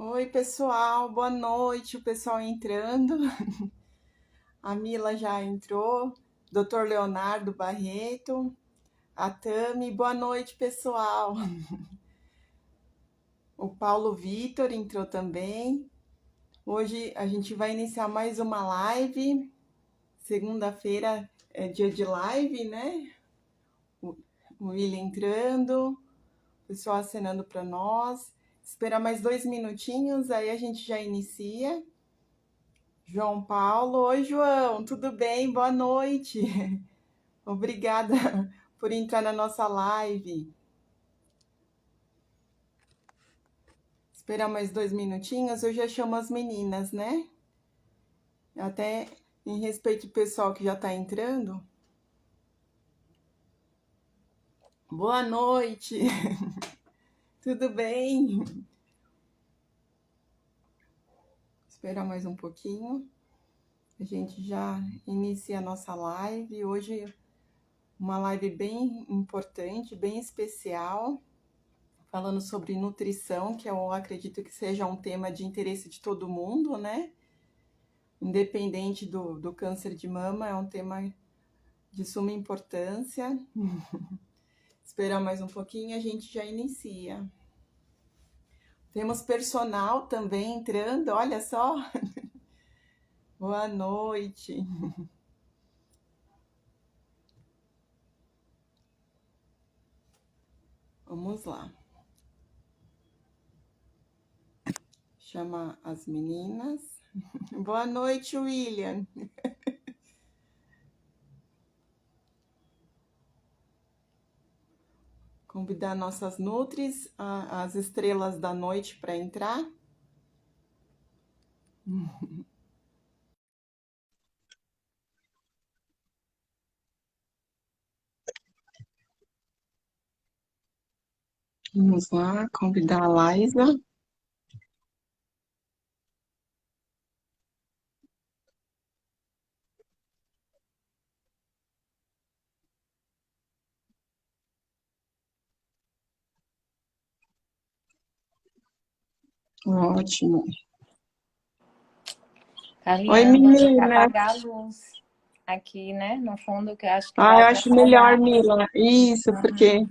Oi, pessoal, boa noite. O pessoal entrando. A Mila já entrou. Dr. Leonardo Barreto, a Tami. Boa noite, pessoal. O Paulo Vitor entrou também. Hoje a gente vai iniciar mais uma live. Segunda-feira é dia de live, né? O William entrando, o pessoal acenando para nós. Esperar mais 2 minutinhos, aí a gente já inicia. João Paulo. Oi, João, tudo bem? Boa noite. Obrigada por entrar na nossa live. Esperar mais 2 minutinhos, eu já chamo as meninas, né? Até em respeito ao pessoal que já está entrando. Boa noite. Tudo bem? Esperar mais um pouquinho. A gente já inicia a nossa live. Hoje, uma live bem importante, bem especial, falando sobre nutrição, que eu acredito que seja um tema de interesse de todo mundo, né? Independente do câncer de mama, é um tema de suma importância. Esperar mais um pouquinho, a gente já inicia. Temos personal também entrando, olha só. Boa noite. Vamos lá. Chama as meninas. Boa noite, William. Convidar nossas nutris, as estrelas da noite para entrar. Vamos lá, convidar a Laisa. Ótimo. Oi, Carlinha, vou ter que menina. apagar a luz aqui, né? No fundo, que eu acho que Ah, vai eu acho melhor, atrapalhar. Mila. Isso, Uhum. porque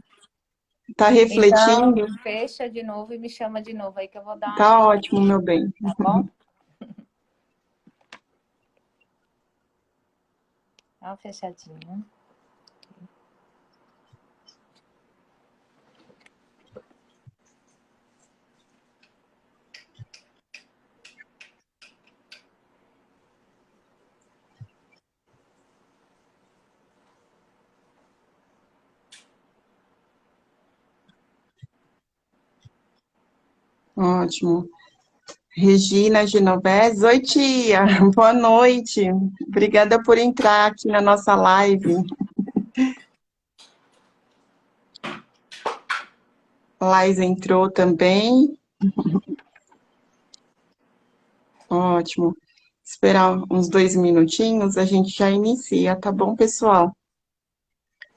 tá Então, refletindo. fecha de novo e me chama de novo aí que eu vou dar uma Tá ótimo, ajeitadinha, meu bem. tá bom? Dá uma fechadinha. Ótimo. Regina Genovese. Oi, tia. Boa noite. Obrigada por entrar aqui na nossa live. Lais entrou também. Ótimo. Esperar uns 2 minutinhos, a gente já inicia, tá bom, pessoal?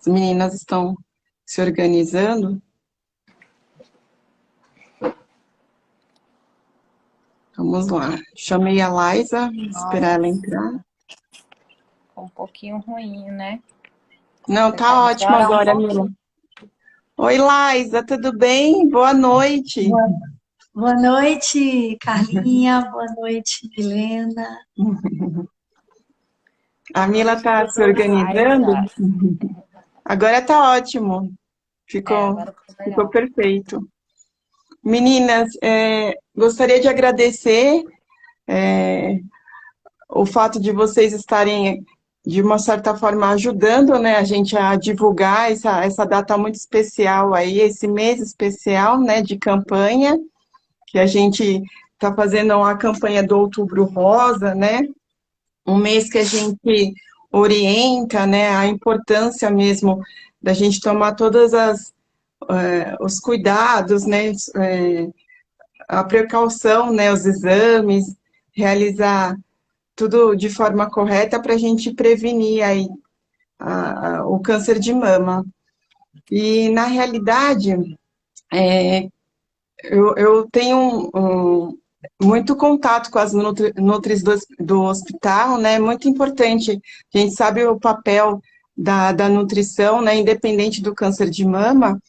As meninas estão se organizando. Vamos lá. Chamei a Laisa, esperar ela entrar. Nossa, ficou um pouquinho ruim, né? Não, Tentar tá ótimo melhorar um agora, Mila. pouquinho. Oi, Laisa, tudo bem? Boa noite. Boa, boa noite, Carlinha. Boa noite, Helena. A Boa Mila noite, tá se organizando. Laisa. Agora tá ótimo. É, Ficou, agora ficou ficou melhor. perfeito. Meninas, gostaria de agradecer o fato de vocês estarem, de uma certa forma, ajudando, né, a gente a divulgar essa data muito especial aí, esse mês especial, né, de campanha, que a gente está fazendo a campanha do Outubro Rosa, né, um mês que a gente orienta, né, a importância mesmo da gente tomar todas os cuidados, né, a precaução, né, os exames, realizar tudo de forma correta para a gente prevenir aí o câncer de mama. E, na realidade, eu tenho muito contato com as nutris do hospital, né? Muito importante. A gente sabe o papel da nutrição, né? Independente do câncer de mama,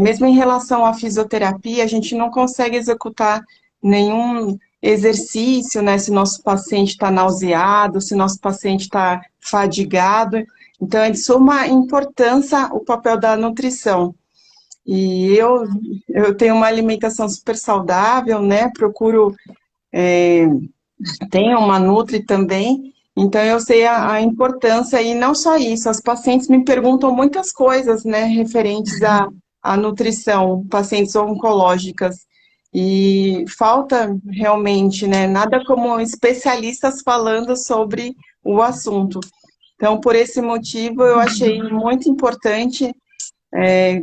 mesmo em relação à fisioterapia, a gente não consegue executar nenhum exercício, né? Se nosso paciente está nauseado, se nosso paciente está fadigado. Então, é de suma importância o papel da nutrição. E eu tenho uma alimentação super saudável, né? Procuro, tenho uma Nutri também, então eu sei a importância, e não só isso, as pacientes me perguntam muitas coisas, né, referentes à nutrição, pacientes oncológicas, e falta realmente, né, nada como especialistas falando sobre o assunto. Então, por esse motivo, eu achei muito importante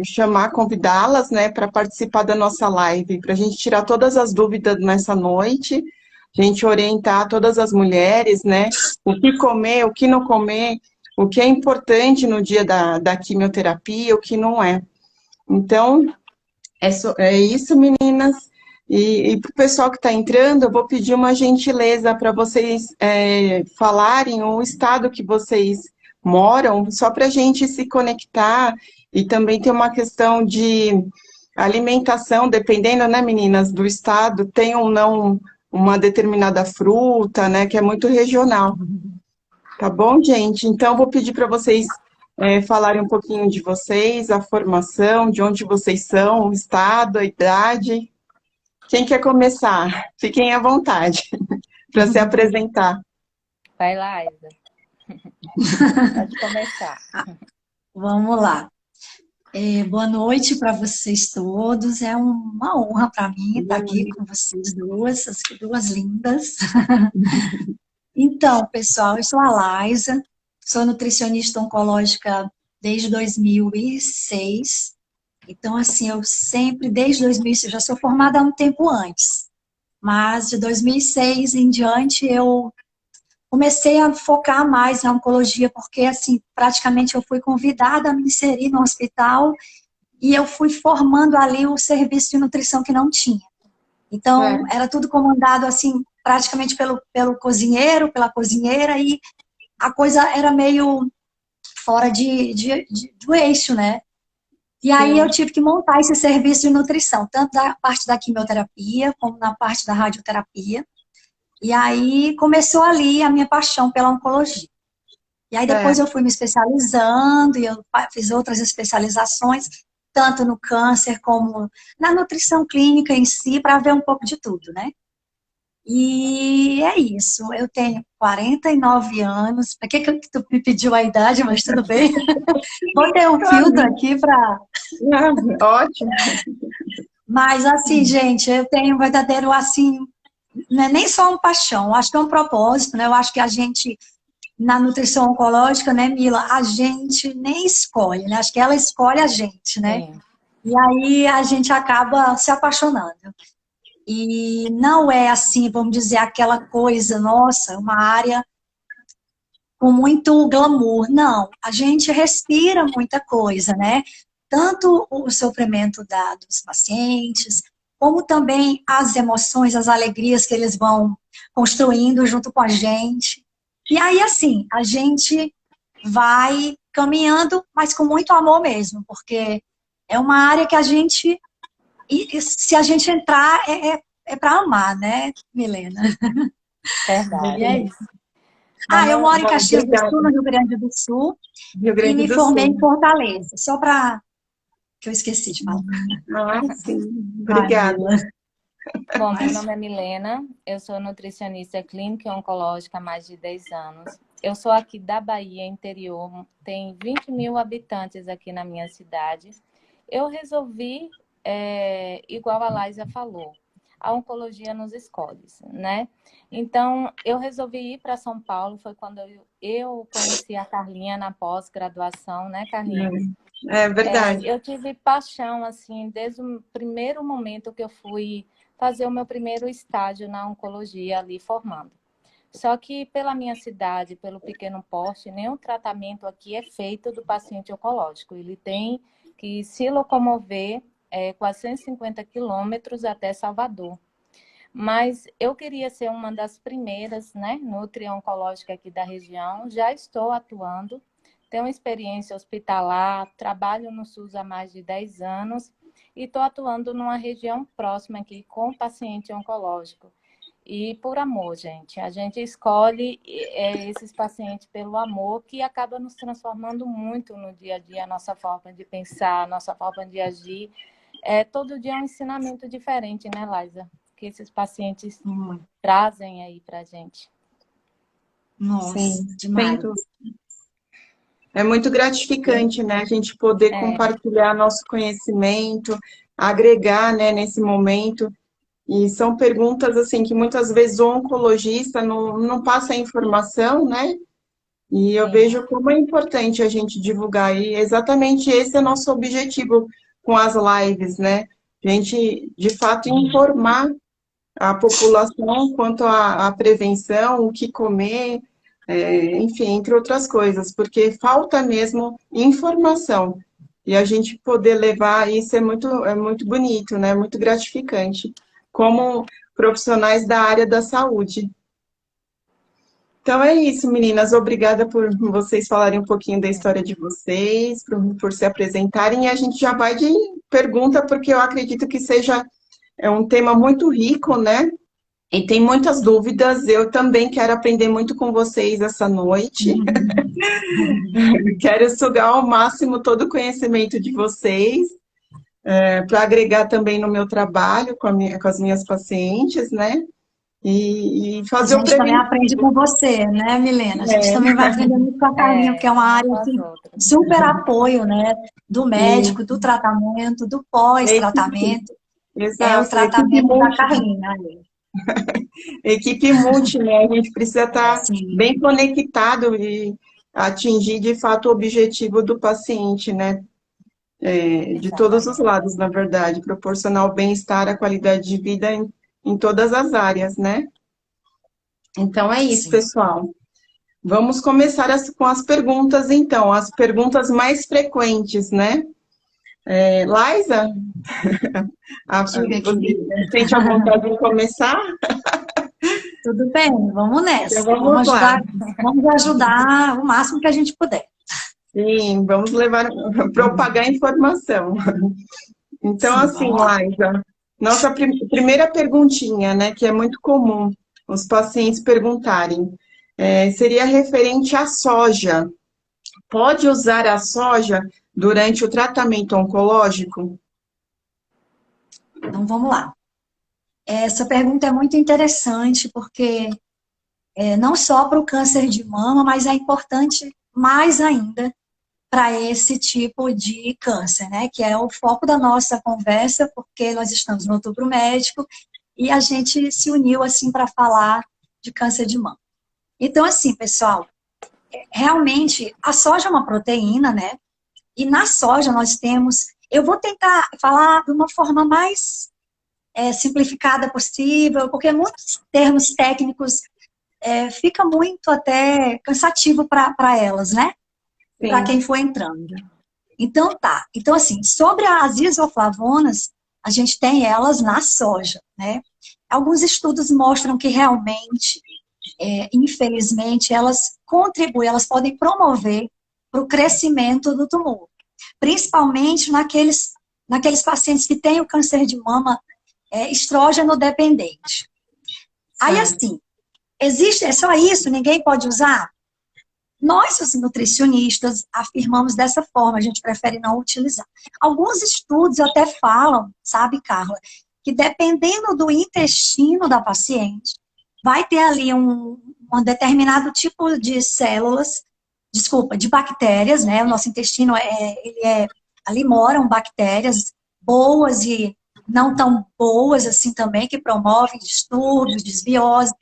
chamar, convidá-las, né, para participar da nossa live, para a gente tirar todas as dúvidas nessa noite, a gente orientar todas as mulheres, né, o que comer, o que não comer, o que é importante no dia da quimioterapia, o que não é. Então, é isso, meninas. E para o pessoal que está entrando, eu vou pedir uma gentileza para vocês falarem o estado que vocês moram, só para a gente se conectar. E também tem uma questão de alimentação, dependendo, né, meninas, do estado, tem ou não uma determinada fruta, né, que é muito regional. Tá bom, gente? Então, eu vou pedir para vocês falarem um pouquinho de vocês, a formação, de onde vocês são, o estado, a idade. Quem quer começar? Fiquem à vontade para se apresentar. Vai lá, Isa. Pode começar. Vamos lá. Boa noite para vocês todos. É uma honra para mim estar aqui com vocês duas, as duas lindas. Então, pessoal, eu sou a Laisa, sou nutricionista oncológica desde 2006. Então, assim, eu sempre, desde 2006, já sou formada há um tempo antes. Mas de 2006 em diante, eu comecei a focar mais na oncologia, porque, assim, praticamente eu fui convidada a me inserir no hospital e eu fui formando ali o serviço de nutrição que não tinha. Então, era tudo comandado, assim, praticamente pelo cozinheiro, pela cozinheira, e a coisa era meio fora do eixo, né? E aí eu tive que montar esse serviço de nutrição, tanto da parte da quimioterapia, como na parte da radioterapia. E aí começou ali a minha paixão pela oncologia. E aí depois eu fui me especializando, e eu fiz outras especializações, tanto no câncer como na nutrição clínica em si, para ver um pouco de tudo, né? E é isso, eu tenho 49 anos. Para que tu me pediu a idade, mas tudo bem. Botei um filtro aqui para... Ótimo. Mas assim, gente, eu tenho um verdadeiro, assim, não é nem só uma paixão, eu acho que é um propósito, né? Eu acho que a gente, na nutrição oncológica, né, Mila, a gente nem escolhe, né? Acho que ela escolhe a gente, né? Sim. E aí a gente acaba se apaixonando. E não é assim, vamos dizer, aquela coisa, nossa, uma área com muito glamour. Não, a gente respira muita coisa, né? Tanto o sofrimento dos pacientes, como também as emoções, as alegrias que eles vão construindo junto com a gente. E aí, assim, a gente vai caminhando, mas com muito amor mesmo, porque é uma área que a gente, e se a gente entrar, é para amar, né, Milena? Verdade. E é isso. Eu moro em Caxias do Sul, no Rio Grande do Sul, Rio Grande e me do formei Sul. em Fortaleza, só para que eu esqueci de falar. Sim. Obrigada. Bom, meu nome é Milena, eu sou nutricionista clínica e oncológica há mais de 10 anos. Eu sou aqui da Bahia, interior, tem 20 mil habitantes aqui na minha cidade. Eu resolvi, igual a Laisa falou, a oncologia nos escolhe, né? Então, eu resolvi ir para São Paulo, foi quando eu conheci a Carlinha na pós-graduação, né, Carlinha? É verdade. Eu tive paixão, assim, desde o primeiro momento que eu fui fazer o meu primeiro estágio na oncologia ali formando. Só que pela minha cidade, pelo pequeno porte, nenhum tratamento aqui é feito do paciente oncológico. Ele tem que se locomover 450 quilômetros até Salvador. Mas eu queria ser uma das primeiras, né, nutri-oncológica aqui da região. Já estou atuando, tenho experiência hospitalar, trabalho no SUS há mais de 10 anos e estou atuando numa região próxima aqui com paciente oncológico. E por amor, gente. A gente escolhe esses pacientes pelo amor, que acaba nos transformando muito no dia a dia, a nossa forma de pensar, a nossa forma de agir. Todo dia é um ensinamento diferente, né, Laisa? Que esses pacientes trazem aí pra gente. Nossa, Sim, demais. é muito gratificante, né, a gente poder compartilhar nosso conhecimento, agregar, né, nesse momento. E são perguntas, assim, que muitas vezes o oncologista não passa a informação, né? E eu vejo como é importante a gente divulgar. E exatamente esse é nosso objetivo com as lives, né? A gente, de fato, informar a população quanto à prevenção, o que comer, enfim, entre outras coisas, porque falta mesmo informação. E a gente poder levar isso é muito bonito, né? Muito gratificante, como profissionais da área da saúde. Então é isso, meninas. Obrigada por vocês falarem um pouquinho da história de vocês, por se apresentarem. E a gente já vai de pergunta, porque eu acredito que seja um tema muito rico, né? E tem muitas dúvidas. Eu também quero aprender muito com vocês essa noite. Quero sugar ao máximo todo o conhecimento de vocês, para agregar também no meu trabalho com as minhas pacientes, né? E A fazer o gente também preventivo. aprende com você, né, Milena? A gente também vai aprender muito com a Carlinha, porque é uma área assim, super apoio, né? Do médico, do tratamento, do pós-tratamento. É o Exato, tratamento da Carlinha. equipe multi, né? A gente precisa estar bem conectado e atingir de fato o objetivo do paciente, né? De todos os lados, na verdade, proporcionar o bem-estar, a qualidade de vida em todas as áreas, né? Então é isso, pessoal. Vamos começar com as perguntas, então, as perguntas mais frequentes, né? Laisa, você sente a vontade de começar? Tudo bem, vamos nessa. Então, vamos lá. Vamos ajudar o máximo que a gente puder. Sim, vamos propagar informação. Então, Sim, assim, Laisa, nossa primeira perguntinha, né, que é muito comum os pacientes perguntarem, seria referente à soja. Pode usar a soja durante o tratamento oncológico? Então, vamos lá. Essa pergunta é muito interessante, porque não só para o câncer de mama, mas é importante mais ainda para esse tipo de câncer, né? Que é o foco da nossa conversa, porque nós estamos no Outubro Médico e a gente se uniu, assim, para falar de câncer de mama. Então, assim, pessoal, realmente, a soja é uma proteína, né? E na soja nós temos... Eu vou tentar falar de uma forma mais simplificada possível, porque muitos termos técnicos fica muito até cansativo para elas, né? Para quem for entrando. Então, tá. Então, assim, sobre as isoflavonas, a gente tem elas na soja, né? Alguns estudos mostram que realmente, infelizmente, elas contribuem, elas podem promover para o crescimento do tumor. Principalmente naqueles pacientes que têm o câncer de mama estrógeno dependente. Aí, assim, é só isso? Ninguém pode usar? Nós, os nutricionistas, afirmamos dessa forma, a gente prefere não utilizar. Alguns estudos até falam, sabe, Carla, que dependendo do intestino da paciente, vai ter ali um determinado tipo de células, de bactérias, né? O nosso intestino, ali moram bactérias boas e não tão boas assim também, que promovem distúrbios, desbiose.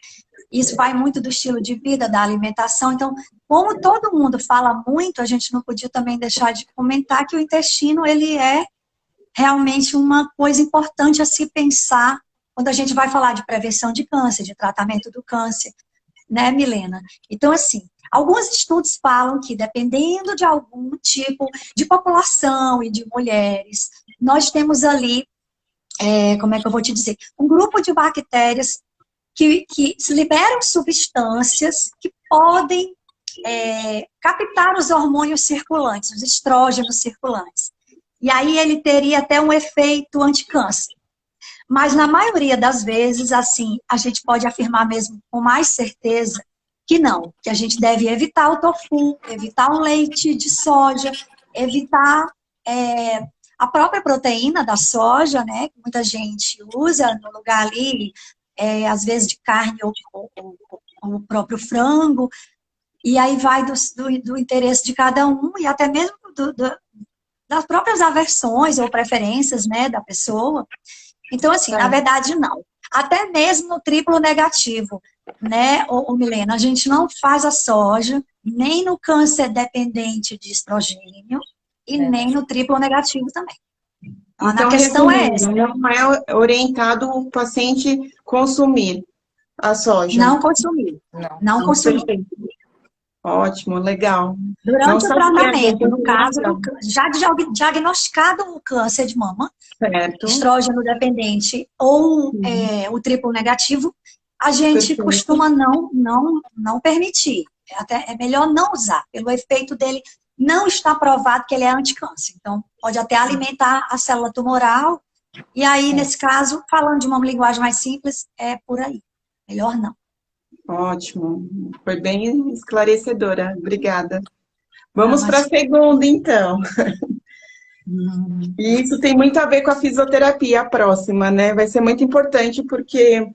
Isso vai muito do estilo de vida, da alimentação. Então, como todo mundo fala muito, a gente não podia também deixar de comentar que o intestino, ele é realmente uma coisa importante a se pensar quando a gente vai falar de prevenção de câncer, de tratamento do câncer, né, Milena? Então, assim, alguns estudos falam que dependendo de algum tipo de população e de mulheres, nós temos ali como é que eu vou te dizer? Um grupo de bactérias que liberam substâncias que podem captar os hormônios circulantes, os estrógenos circulantes. E aí ele teria até um efeito anticâncer. Mas na maioria das vezes, assim, a gente pode afirmar mesmo com mais certeza que não, que a gente deve evitar o tofu, evitar o leite de soja, evitar a própria proteína da soja, né, que muita gente usa no lugar ali, às vezes de carne ou o próprio frango, e aí vai do interesse de cada um e até mesmo das próprias aversões ou preferências, né, da pessoa. Então, assim, na verdade, não. Até mesmo no triplo negativo, né, Milena, a gente não faz a soja nem no câncer dependente de estrogênio e nem no triplo negativo também. Então, a questão é essa. Não é orientado o paciente consumir a soja. Não consumir. Não consumir. Ótimo, legal. Durante o tratamento, no caso, já diagnosticado o câncer de mama, certo, estrógeno dependente ou o triplo negativo, a gente costuma não permitir. É melhor não usar, pelo efeito dele não está provado que ele é anticâncer. Então, pode até alimentar a célula tumoral, e aí, nesse caso, falando de uma linguagem mais simples, é por aí. Melhor não. Ótimo, foi bem esclarecedora, obrigada. Vamos para a segunda, então. E isso tem muito a ver com a fisioterapia, a próxima, né? Vai ser muito importante porque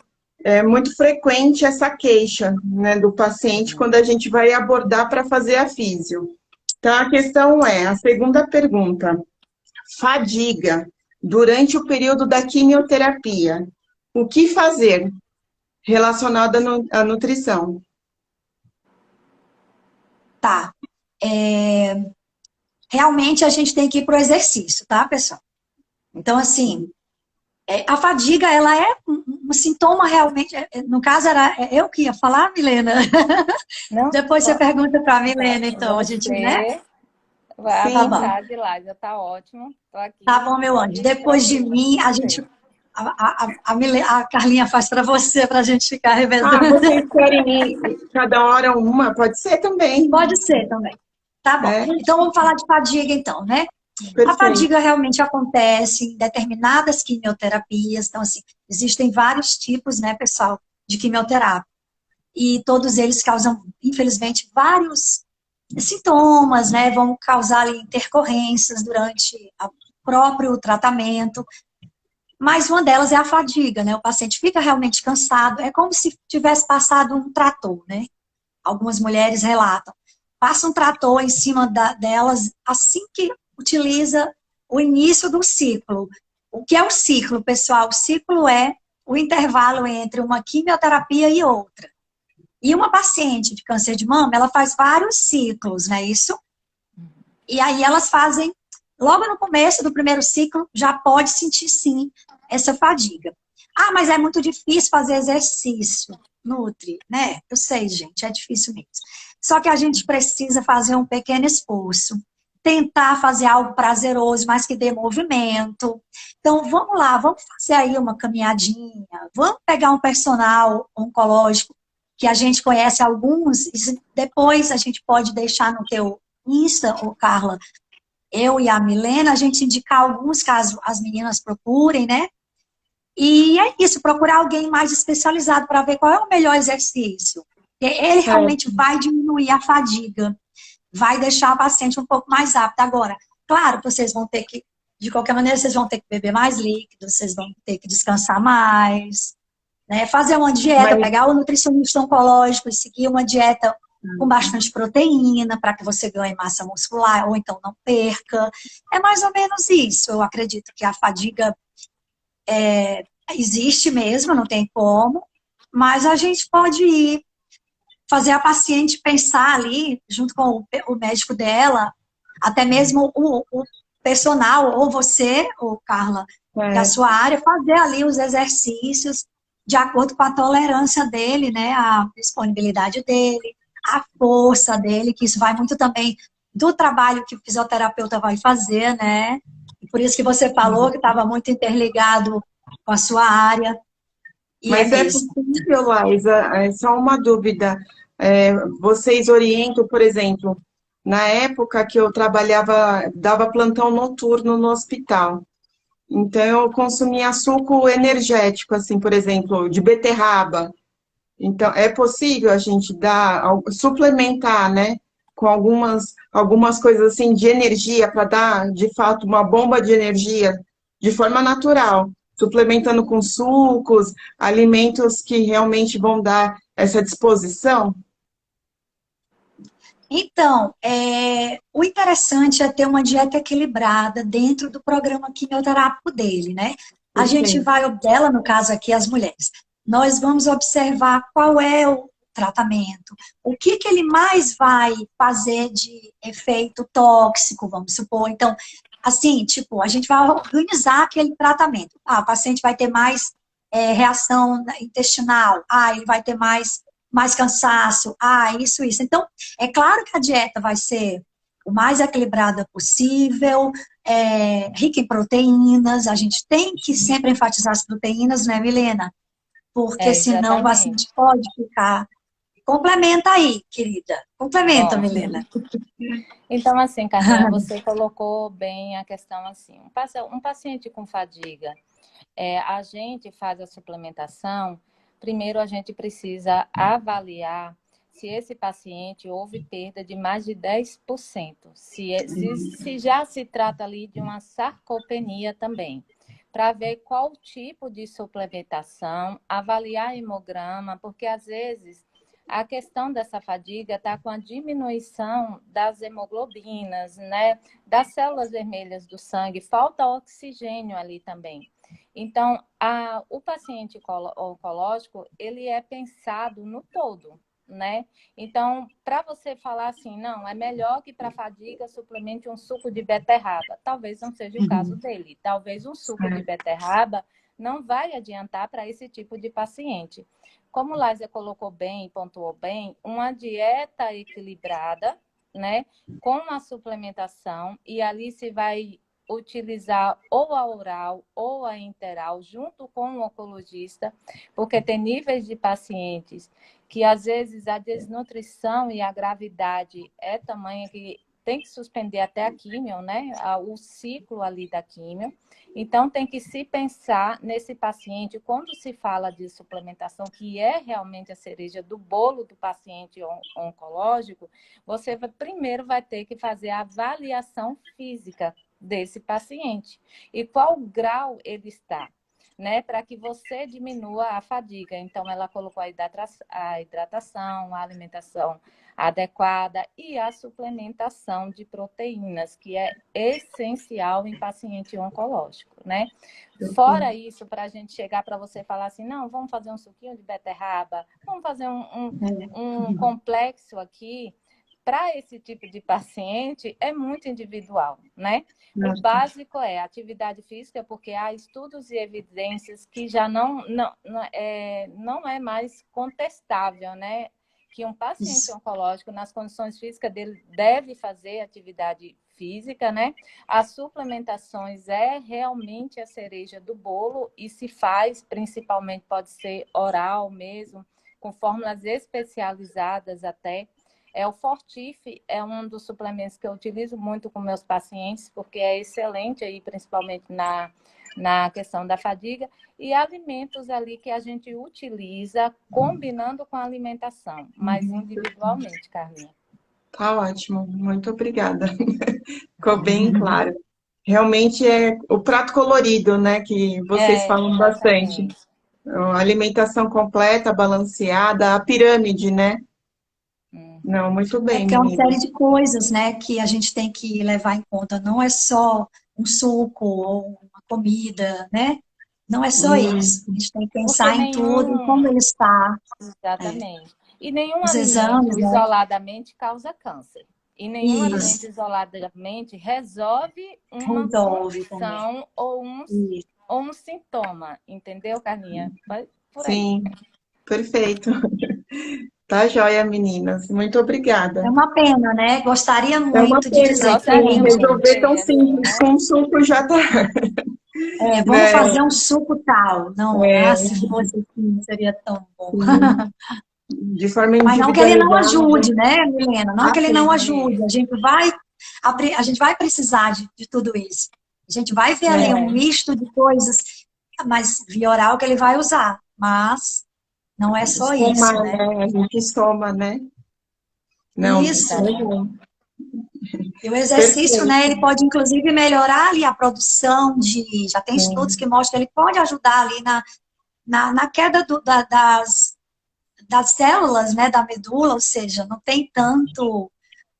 é muito frequente essa queixa, né, do paciente quando a gente vai abordar para fazer a fisio. Então, a questão é, a segunda pergunta, fadiga durante o período da quimioterapia, o que fazer relacionado à nutrição? Tá. Realmente a gente tem que ir para o exercício, tá, pessoal? Então, assim, a fadiga, ela é um sintoma realmente, no caso era eu que ia falar, Milena? Não, depois você pergunta para a Milena, então, a gente, né? Vai à vontade lá, já tá ótimo. Tô aqui. Tá bom, meu anjo. Depois de mim, a gente... A Carlinha faz para você, para a gente ficar revezando. Vocês querem ir cada hora uma? Pode ser também. Pode ser também. Tá bom. Então, vamos falar de fadiga, então, né? Perfeito. A fadiga realmente acontece em determinadas quimioterapias. Então, assim, existem vários tipos, né, pessoal, de quimioterapia. E todos eles causam, infelizmente, vários sintomas, né? Vão causar ali, intercorrências durante o próprio tratamento. Mas uma delas é a fadiga, né? O paciente fica realmente cansado. É como se tivesse passado um trator, né? Algumas mulheres relatam. Passa um trator em cima delas assim que utiliza o início do ciclo. O que é o ciclo, pessoal? O ciclo é o intervalo entre uma quimioterapia e outra. E uma paciente de câncer de mama, ela faz vários ciclos, não é isso? E aí elas fazem, logo no começo do primeiro ciclo, já pode sentir sim essa fadiga. Ah, mas é muito difícil fazer exercício, Nutri, né? Eu sei, gente, é difícil mesmo. Só que a gente precisa fazer um pequeno esforço, tentar fazer algo prazeroso, mas que dê movimento. Então, vamos lá, vamos fazer aí uma caminhadinha, vamos pegar um personal oncológico, que a gente conhece alguns, e depois a gente pode deixar no teu Insta, ô Carla, eu e a Milena, a gente indicar alguns caso as meninas procurem, né? E é isso, procurar alguém mais especializado para ver qual é o melhor exercício. Ele realmente vai diminuir a fadiga, vai deixar a paciente um pouco mais apta. Agora, claro, vocês vão ter que, de qualquer maneira, vocês vão ter que beber mais líquido, vocês vão ter que descansar mais, né? Fazer uma dieta, pegar o nutricionista oncológico e seguir uma dieta com bastante proteína para que você ganhe massa muscular ou então não perca. É mais ou menos isso. Eu acredito que a fadiga existe mesmo, não tem como, mas a gente pode ir fazer a paciente pensar ali, junto com o médico dela, até mesmo o personal, ou você, ou Carla, da sua área, fazer ali os exercícios de acordo com a tolerância dele, né, a disponibilidade dele, a força dele, que isso vai muito também do trabalho que o fisioterapeuta vai fazer, né, e por isso que você falou que estava muito interligado com a sua área. E Mas é é mesmo. possível, Laísa, só uma dúvida. Vocês orientam, por exemplo, na época que eu trabalhava, dava plantão noturno no hospital. Então, eu consumia suco energético, assim, por exemplo, de beterraba. Então, é possível a gente suplementar, né, com algumas coisas assim de energia para dar, de fato, uma bomba de energia de forma natural, suplementando com sucos, alimentos que realmente vão dar essa disposição? Então, o interessante é ter uma dieta equilibrada dentro do programa quimioterápico dele, né? A gente Perfeito. vai, dela, no caso aqui, as mulheres, nós vamos observar qual é o tratamento, o que que ele mais vai fazer de efeito tóxico, vamos supor. Então, assim, tipo, a gente vai organizar aquele tratamento. Ah, o paciente vai ter mais reação intestinal, ele vai ter mais cansaço, isso. Então, é claro que a dieta vai ser o mais equilibrada possível, rica em proteínas, a gente tem que sempre enfatizar as proteínas, né, Milena? Porque senão o Exatamente. paciente pode ficar... Complementa aí, querida. Complementa, Ó, Milena. então, assim, Carlinha, você colocou bem a questão assim. Um paciente com fadiga, a gente faz a suplementação, primeiro a gente precisa avaliar se esse paciente houve perda de mais de 10%, se já se trata ali de uma sarcopenia também, para ver qual tipo de suplementação, avaliar hemograma, porque às vezes a questão dessa fadiga está com a diminuição das hemoglobinas, né, das células vermelhas do sangue, falta oxigênio ali também. Então, o paciente oncológico, ele é pensado no todo, né? Então, para você falar assim, não, é melhor que para fadiga suplemente um suco de beterraba. Talvez não seja o caso dele. Talvez um suco de beterraba não vai adiantar para esse tipo de paciente. Como Lásia colocou bem, pontuou bem, uma dieta equilibrada, né? Com a suplementação, e ali se vai utilizar ou a oral ou a interal junto com o oncologista, porque tem níveis de pacientes que às vezes a desnutrição e a gravidade é tamanha que tem que suspender até a químio, né? O ciclo ali da químio. Então tem que se pensar nesse paciente quando se fala de suplementação, que é realmente a cereja do bolo do paciente oncológico, você primeiro vai ter que fazer a avaliação física desse paciente e qual grau ele está, né, para que você diminua a fadiga. Então, ela colocou a hidratação, a alimentação adequada e a suplementação de proteínas, que é essencial em paciente oncológico, né? Fora isso, para a gente chegar para você falar assim, não, vamos fazer um suquinho de beterraba, vamos fazer um complexo aqui. Para esse tipo de paciente, é muito individual, né? O básico é atividade física, porque há estudos e evidências que já não é mais contestável, né? Que um paciente oncológico, nas condições físicas dele, deve fazer atividade física, né? As suplementações é realmente a cereja do bolo e se faz, principalmente, pode ser oral mesmo, com fórmulas especializadas até. O Fortif é um dos suplementos que eu utilizo muito com meus pacientes, porque é excelente aí, principalmente na questão da fadiga, e alimentos ali que a gente utiliza combinando com a alimentação, mas individualmente, Carlinha. Tá ótimo, muito obrigada. Ficou bem claro. Realmente é o prato colorido, né, que vocês falam bastante. Exatamente. A alimentação completa, balanceada, a pirâmide, né? Não, muito bem, Porque é uma menina. série de coisas, né, que a gente tem que levar em conta. Não é só um suco ou uma comida, né? Não é só isso. A gente tem que Porque pensar em tudo, como ele está. Exatamente. E nenhum Os exato exames, né? isoladamente causa câncer. E nenhum alimento Isso, isoladamente resolve uma resolve também. condição ou Isso. um sintoma. Entendeu, Carlinha? Vai por aí. Sim, perfeito. Tá joia, meninas. Muito obrigada. É uma pena, né? Gostaria É uma muito de dizer pena, que tem, sim, Gostaríamos de resolver gente. ter, tão assim, simples, né? com um suco já tá. Vamos né? fazer um suco tal. Não é? Ah, É, se fosse assim, seria tão bom. sim, de forma Mas não que ele não individualizada. ajude, né, Milena? Não que ele não Assim, ajude. A gente vai precisar de tudo isso. A gente vai ver ali um é, misto de coisas, mas via oral que ele vai usar. Mas não é só isso, somar, né? né? A gente soma, né? Não, Isso. Exatamente. legal. E o exercício, né, Perfeito. ele pode inclusive melhorar ali a produção já tem estudos Sim, que mostram que ele pode ajudar ali na queda das células, né, da medula, ou seja, não tem tanto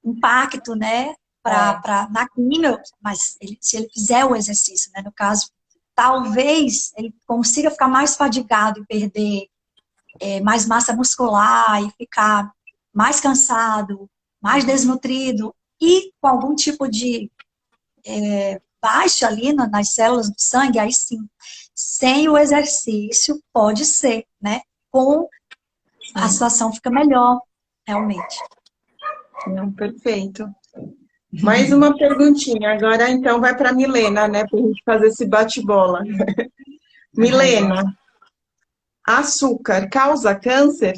impacto, né, É, na químio, mas se ele fizer o exercício, né, no caso, talvez ele consiga ficar mais fadigado e perder mais massa muscular e ficar mais cansado, mais desnutrido e com algum tipo de baixa ali nas células do sangue, aí sim, sem o exercício, pode ser, né, com a sim. situação fica melhor, realmente. Não, perfeito. Mais uma perguntinha. Agora, então, vai para a Milena, né? Para a gente fazer esse bate-bola. Ai, vamos. Milena, açúcar causa câncer?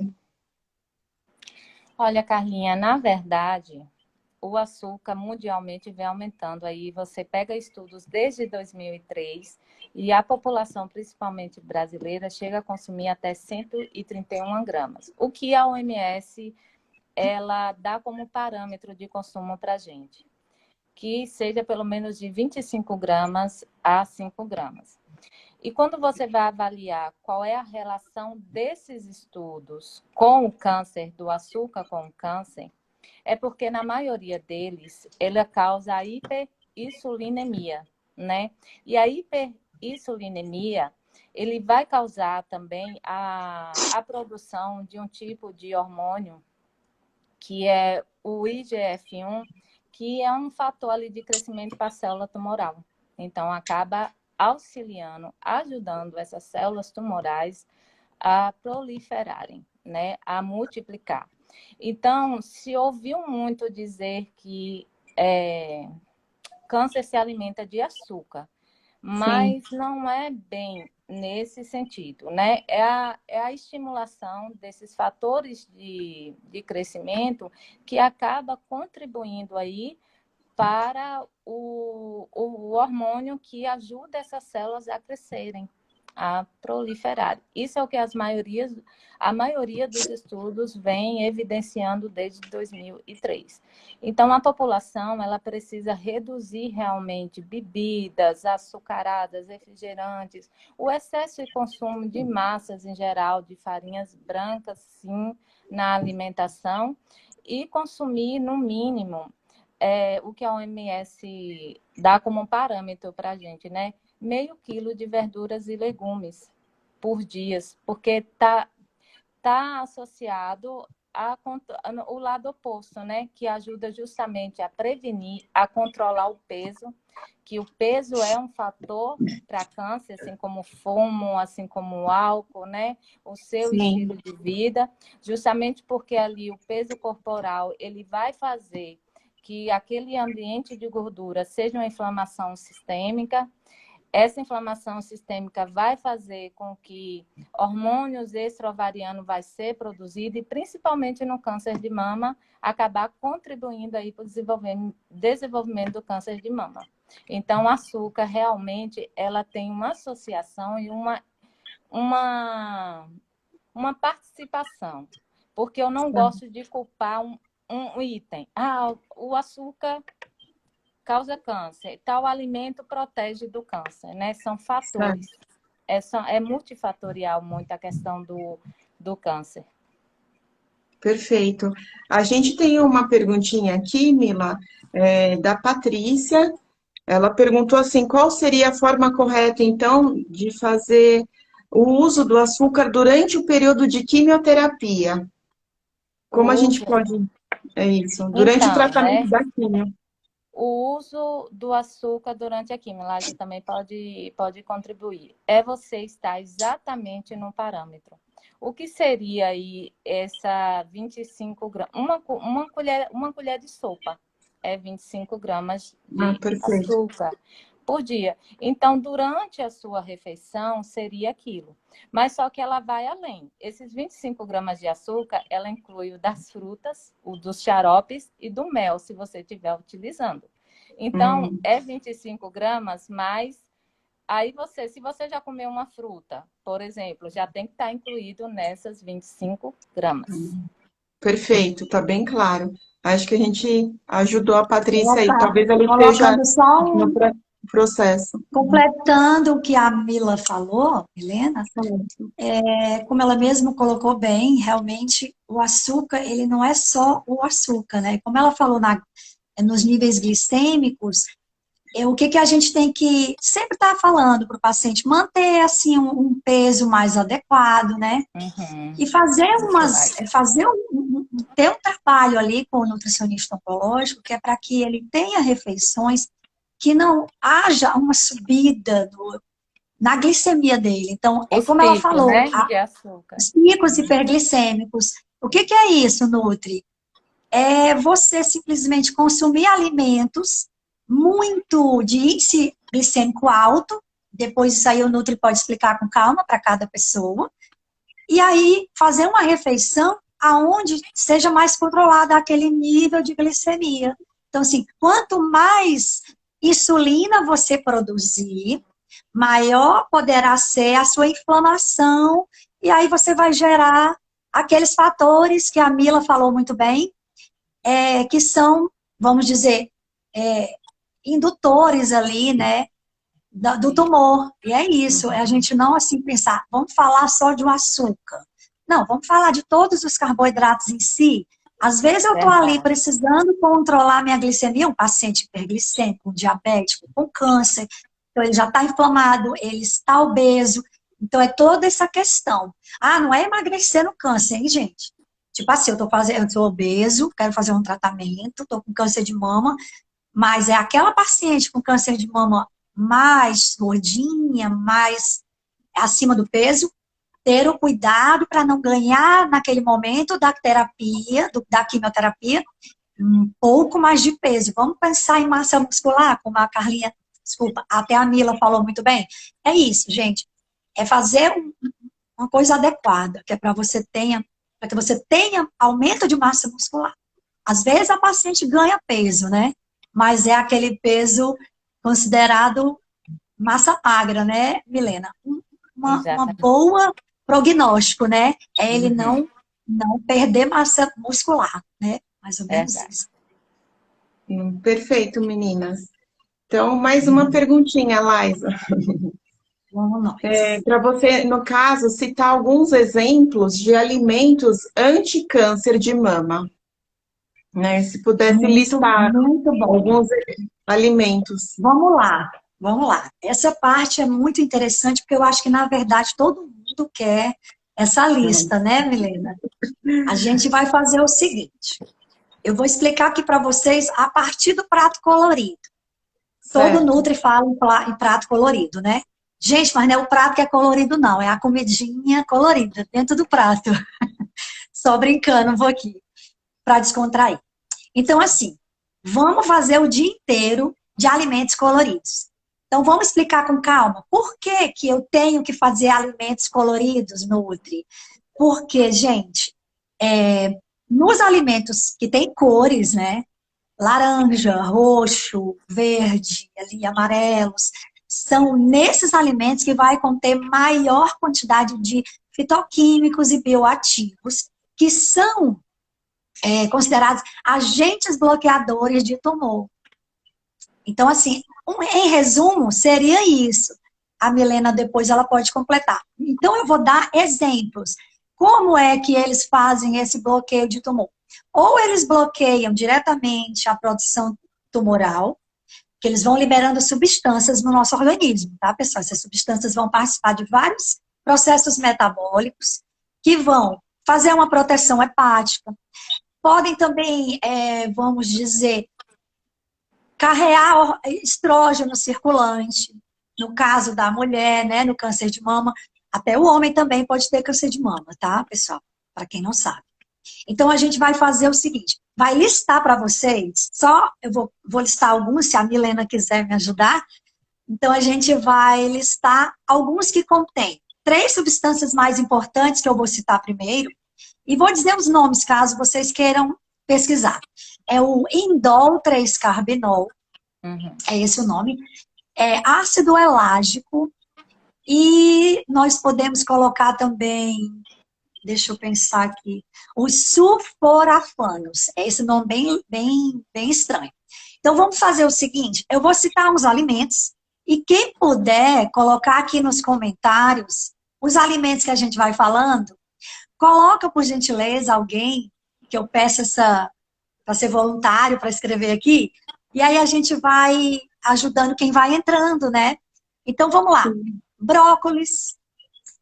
olha, Carlinha, na verdade, o açúcar mundialmente vem aumentando. Aí você pega estudos desde 2003 e a população, principalmente brasileira, chega a consumir até 131 gramas, o que a OMS ela dá como parâmetro de consumo para a gente, que seja pelo menos de 25 gramas a 5 gramas. E quando você vai avaliar qual é a relação desses estudos com o câncer, do açúcar com o câncer, é porque na maioria deles ela causa a hiperinsulinemia, né? E a hiperinsulinemia ele vai causar também a produção de um tipo de hormônio que é o IGF-1, que é um fator ali de crescimento para a célula tumoral. Então, acaba auxiliando, ajudando essas células tumorais a proliferarem, né, a multiplicar. Então, se ouviu muito dizer que câncer se alimenta de açúcar, Sim, mas não é bem nesse sentido, né? É a estimulação desses fatores de crescimento que acaba contribuindo aí para o hormônio que ajuda essas células a crescerem, a proliferar. Isso é o que a maioria dos estudos vem evidenciando desde 2003. Então, a população ela precisa reduzir realmente bebidas açucaradas, refrigerantes, o excesso de consumo de massas em geral, de farinhas brancas, sim, na alimentação, e consumir, no mínimo, o que a OMS dá como um parâmetro para a gente, né? Meio quilo de verduras e legumes por dia, porque tá associado o lado oposto, né? Que ajuda justamente a prevenir, a controlar o peso, que o peso é um fator para câncer, assim como o fumo, assim como o álcool, né? O seu sim, estilo de vida, justamente porque ali o peso corporal ele vai fazer que aquele ambiente de gordura seja uma inflamação sistêmica. Essa inflamação sistêmica vai fazer com que hormônios extra-ovarianos vai ser produzido e principalmente no câncer de mama acabar contribuindo aí para o desenvolvimento do câncer de mama. Então, o açúcar realmente ela tem uma associação e uma, uma participação, porque eu não gosto de culpar um item. Ah, o açúcar causa câncer, tal alimento protege do câncer, né? São certo. fatores. É multifatorial muito a questão do câncer. Perfeito. A gente tem uma perguntinha aqui, Mila, da Patrícia. Ela perguntou assim: qual seria a forma correta, então, de fazer o uso do açúcar durante o período de quimioterapia? O Como a gente uso, pode. É isso, durante o então, tratamento né? da quimio. O uso do açúcar durante a quimio também pode contribuir. É você estar exatamente no parâmetro. O que seria aí essa 25 gramas? Uma colher de sopa é 25 gramas Ah, de perfeito. açúcar. por dia. Então, durante a sua refeição, seria aquilo. Mas só que ela vai além. Esses 25 gramas de açúcar, ela inclui o das frutas, o dos xaropes e do mel, se você estiver utilizando. Então, é 25 gramas, mas aí você, se você já comeu uma fruta, por exemplo, já tem que estar incluído nessas 25 gramas. Perfeito, tá bem claro. Acho que a gente ajudou a Patrícia aí. Talvez ela esteja Colocando só no processo. completando o que a Mila falou, Milena, como ela mesma colocou bem, realmente o açúcar, ele não é só o açúcar, né? Como ela falou nos níveis glicêmicos, o que a gente tem que sempre estar falando para o paciente? Manter, assim, um peso mais adequado, né? E fazer ter um trabalho ali com o nutricionista oncológico, que é para que ele tenha refeições que não haja uma subida na glicemia dele. Então, é Os como ela picos, falou, né, de açúcar. os picos hiperglicêmicos. O que é isso, Nutri? É você simplesmente consumir alimentos muito de índice glicêmico alto, depois isso aí o Nutri pode explicar com calma para cada pessoa, e aí fazer uma refeição aonde seja mais controlada aquele nível de glicemia. Então, assim, quanto mais insulina você produzir, maior poderá ser a sua inflamação, e aí você vai gerar aqueles fatores que a Mila falou muito bem, que são, vamos dizer, indutores ali, né, do tumor. E é isso, é a gente não assim pensar, vamos falar só de um açúcar. Não, vamos falar de todos os carboidratos em si. Às vezes eu estou ali precisando controlar minha glicemia, um paciente hiperglicêmico, um diabético, com câncer, então ele já está inflamado, ele está obeso, então é toda essa questão. Ah, não é emagrecer no câncer, hein, gente? Tipo assim, eu sou obeso, quero fazer um tratamento, estou com câncer de mama, mas é aquela paciente com câncer de mama mais gordinha, mais acima do peso, ter o cuidado para não ganhar naquele momento da terapia, da quimioterapia, um pouco mais de peso. Vamos pensar em massa muscular, como a Carlinha, desculpa, até a Mila falou muito bem. É isso, gente. É fazer uma coisa adequada, que é para que você tenha aumento de massa muscular. Às vezes a paciente ganha peso, né? Mas é aquele peso considerado massa magra, né, Milena? Uma boa prognóstico, né? É ele não perder massa muscular, né? Mais ou menos isso. Perfeito, meninas. Então, mais uma perguntinha, Laisa. Vamos nós. Para você, no caso, citar alguns exemplos de alimentos anti-câncer de mama. Né? Se pudesse listar alguns alimentos. Vamos lá. Essa parte é muito interessante, porque eu acho que, na verdade, todo mundo quer essa lista, né, Milena? A gente vai fazer o seguinte. Eu vou explicar aqui para vocês a partir do prato colorido. Todo Nutri fala em prato colorido, né? Gente, mas não é o prato que é colorido, não. É a comidinha colorida dentro do prato. Só brincando um pouquinho, para descontrair. Então, assim, vamos fazer o dia inteiro de alimentos coloridos. Então, vamos explicar com calma. Por que eu tenho que fazer alimentos coloridos, Nutri? Porque, gente, nos alimentos que têm cores, né? Laranja, roxo, verde, ali, amarelos, são nesses alimentos que vai conter maior quantidade de fitoquímicos e bioativos, que são considerados agentes bloqueadores de tumor. Então, assim, em resumo, seria isso. A Milena depois ela pode completar. Então, eu vou dar exemplos. Como é que eles fazem esse bloqueio de tumor? Ou eles bloqueiam diretamente a produção tumoral, que eles vão liberando substâncias no nosso organismo, tá, pessoal? Essas substâncias vão participar de vários processos metabólicos que vão fazer uma proteção hepática. Podem também, vamos dizer, carrear estrógeno circulante, no caso da mulher, né, no câncer de mama. Até o homem também pode ter câncer de mama, tá, pessoal? Para quem não sabe. Então, a gente vai fazer o seguinte, vai listar para vocês, eu vou listar alguns, se a Milena quiser me ajudar, Então, a gente vai listar alguns que contêm 3 substâncias mais importantes, que eu vou citar primeiro, e vou dizer os nomes, caso vocês queiram pesquisar. É o indol 3-carbinol, é esse o nome, é ácido elágico, e nós podemos colocar também, deixa eu pensar aqui, os sulforafanos, é esse nome bem estranho. Então, vamos fazer o seguinte, eu vou citar uns alimentos, e quem puder colocar aqui nos comentários os alimentos que a gente vai falando, coloca, por gentileza, alguém, que eu peço para ser voluntário, para escrever aqui, e aí a gente vai ajudando quem vai entrando, né? Então, vamos lá. Brócolis,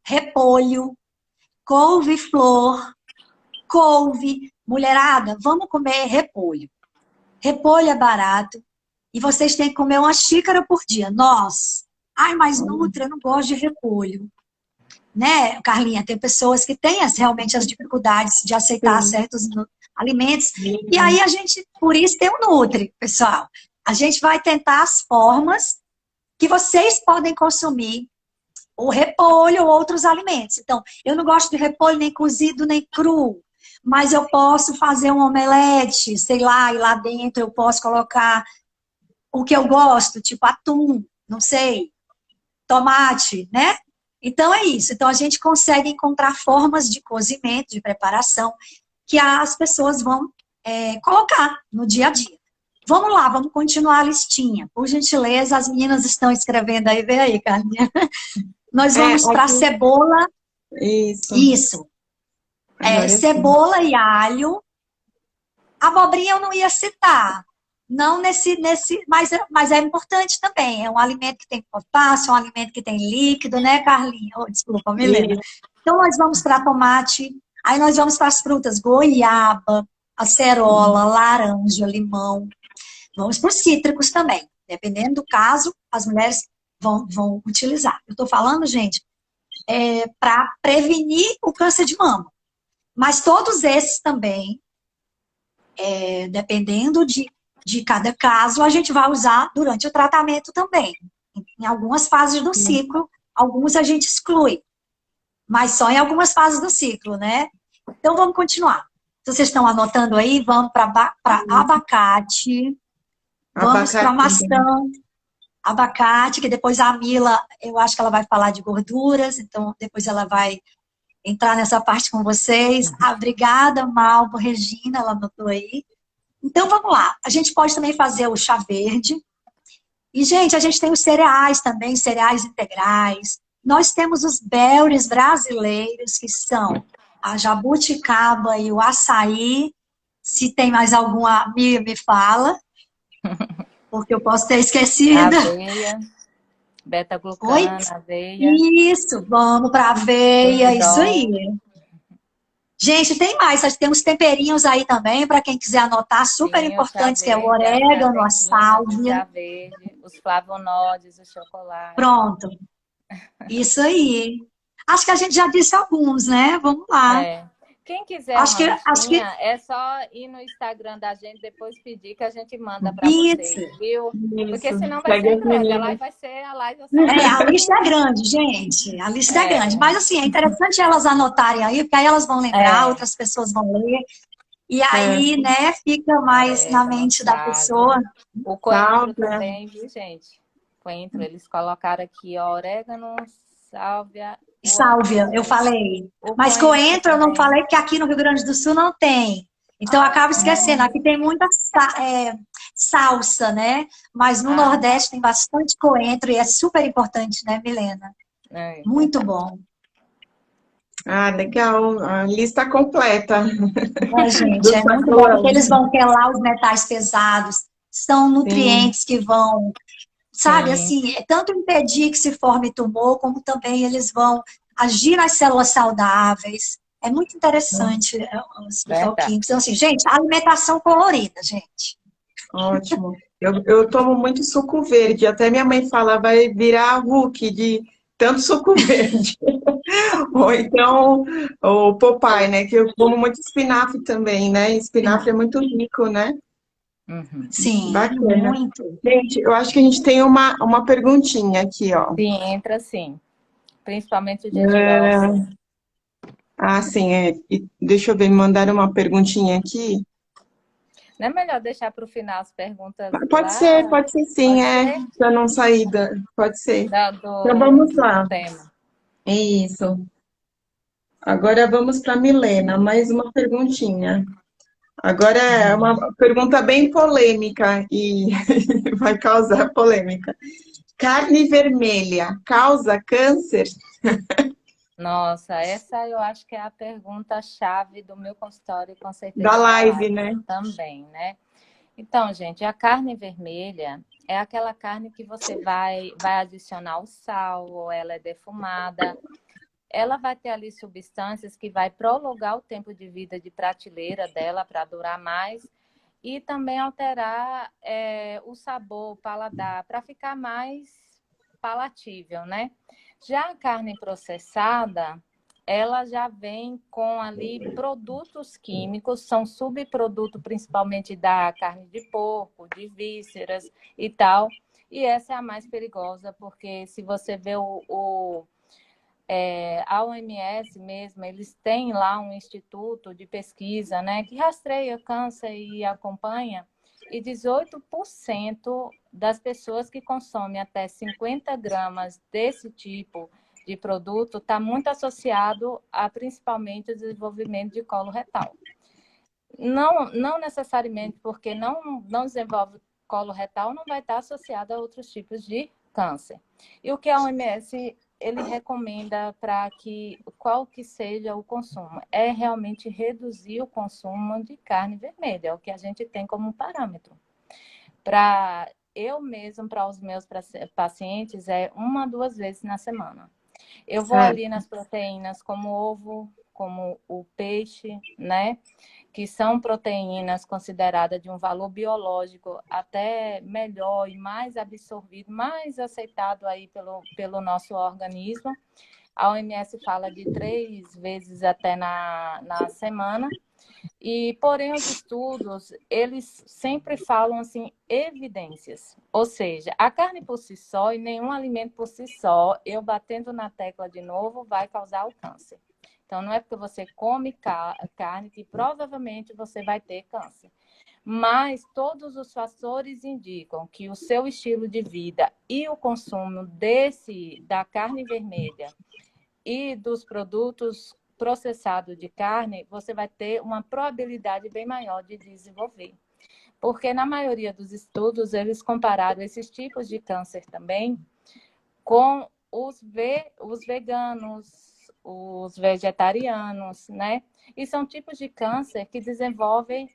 repolho, couve-flor, couve. Mulherada, vamos comer repolho. Repolho é barato e vocês têm que comer 1 xícara por dia. Ai, mas Nutri, eu não gosto de repolho. Né, Carlinha? Tem pessoas que têm realmente as dificuldades de aceitar certos alimentos. E aí a gente, por isso tem o Nutri, pessoal. A gente vai tentar as formas que vocês podem consumir o repolho ou outros alimentos. Então, eu não gosto de repolho nem cozido, nem cru, mas eu posso fazer um omelete, sei lá, e lá dentro eu posso colocar o que eu gosto, tipo atum, não sei, tomate, né? Então, é isso. Então, a gente consegue encontrar formas de cozimento, de preparação, que as pessoas vão colocar no dia a dia. Vamos lá, vamos continuar a listinha. Por gentileza, as meninas estão escrevendo aí, vem aí, Carlinha. Nós vamos para cebola. Isso. Cebola e alho. Abobrinha eu não ia citar. Não mas é importante também. É um alimento que tem potássio, é um alimento que tem líquido, né, Carlinha? Oh, desculpa, Milena. Então, nós vamos para tomate. Aí nós vamos para as frutas, goiaba, acerola, laranja, limão. Vamos para os cítricos também. Dependendo do caso, as mulheres vão utilizar. Eu estou falando, gente, para prevenir o câncer de mama. Mas todos esses também, dependendo de cada caso, a gente vai usar durante o tratamento também. Em algumas fases do ciclo, alguns a gente exclui. Mas só em algumas fases do ciclo, né? Então, vamos continuar. Se vocês estão anotando aí, vamos para abacate, vamos para maçã, abacate, que depois a Mila, eu acho que ela vai falar de gorduras, então depois ela vai entrar nessa parte com vocês. Obrigada, Malvo, Regina, ela anotou aí. Então, vamos lá. A gente pode também fazer o chá verde. E, gente, a gente tem os cereais também, cereais integrais. Nós temos os berries brasileiros, que são a jabuticaba e o açaí. Se tem mais alguma, me fala. Porque eu posso ter esquecido. Aveia, beta-glucana, aveia. Isso, vamos para aveia, isso aí. Gente, tem mais, tem uns temperinhos aí também, para quem quiser anotar, super importantes, que é o orégano, a sálvia. Os flavonoides, o chocolate. Pronto. Isso aí. Acho que a gente já disse alguns, né? Vamos lá. Quem quiser acho que é só ir no Instagram da gente, depois pedir que a gente manda para vocês, viu? Porque senão vai ser grande, a live vai ser a live. A lista é grande, gente. A lista é grande. Mas, assim, é interessante elas anotarem aí, porque aí elas vão lembrar, outras pessoas vão ler. E aí, né, fica mais na mente da pessoa. O coentro também, viu, gente? Coentro, eles colocaram aqui, ó, orégano, sálvia. Sálvia, eu falei. Mas coentro eu não falei, porque aqui no Rio Grande do Sul não tem. Então eu acabo esquecendo. Aqui tem muita salsa, né? Mas no Nordeste tem bastante coentro e é super importante, né, Milena? Muito bom. Legal. A lista completa. Gente, é muito bom. Porque eles vão quelar os metais pesados. São nutrientes que vão... Sabe, assim, tanto impedir que se forme tumor, como também eles vão agir nas células saudáveis. É muito interessante os bioquímicos. Então, assim, gente, alimentação colorida, gente. Ótimo. Eu tomo muito suco verde. Até minha mãe fala, vai virar Hulk de tanto suco verde. Ou então, o Popeye, né? Que eu como muito espinafre também, né? Espinafre é muito rico, né? Uhum. Sim, Bacana. muito. Gente, eu acho que a gente tem uma perguntinha aqui, ó. Sim, entra sim. Principalmente o dia de ovos. Sim, deixa eu ver, me mandaram uma perguntinha aqui. Não é melhor deixar para o final as perguntas lá? Pode ser sim, Pode ser? para não sair pode ser. Então vamos Do lá. tema. É isso. Agora vamos para Milena, mais uma perguntinha. Agora é uma pergunta bem polêmica e vai causar polêmica. Carne vermelha causa câncer? Nossa, essa eu acho que é a pergunta-chave do meu consultório e com Da certeza da live, live né? também, né? Então, gente, a carne vermelha é aquela carne que você vai adicionar o sal, ou ela é defumada. Ela vai ter ali substâncias que vai prolongar o tempo de vida de prateleira dela para durar mais e também alterar o sabor, o paladar, para ficar mais palatível, né? Já a carne processada, ela já vem com ali produtos químicos, são subproduto principalmente da carne de porco, de vísceras e tal. E essa é a mais perigosa, porque se você vê a OMS mesmo, eles têm lá um instituto de pesquisa, né, que rastreia câncer e acompanha, e 18% das pessoas que consomem até 50 gramas desse tipo de produto está muito associado a principalmente o desenvolvimento de colo retal. Não necessariamente porque não desenvolve colo retal, não vai estar associado a outros tipos de câncer. E o que a OMS ele recomenda para que qual que seja o consumo é realmente reduzir o consumo de carne vermelha, é o que a gente tem como parâmetro. Para eu mesmo, para os meus pacientes, é 1 a 2 vezes na semana. Eu vou Certo. ali nas proteínas como ovo, como o peixe, né? Que são proteínas consideradas de um valor biológico até melhor e mais absorvido, mais aceitado aí pelo nosso organismo. A OMS fala de 3 vezes até na semana. E, porém, os estudos, eles sempre falam assim, evidências. Ou seja, a carne por si só e nenhum alimento por si só, eu batendo na tecla de novo, vai causar o câncer. Então, não é porque você come carne que provavelmente você vai ter câncer. Mas todos os fatores indicam que o seu estilo de vida e o consumo da carne vermelha e dos produtos processados de carne, você vai ter uma probabilidade bem maior de desenvolver. Porque na maioria dos estudos, eles compararam esses tipos de câncer também com os veganos, os vegetarianos, né? E são tipos de câncer que desenvolvem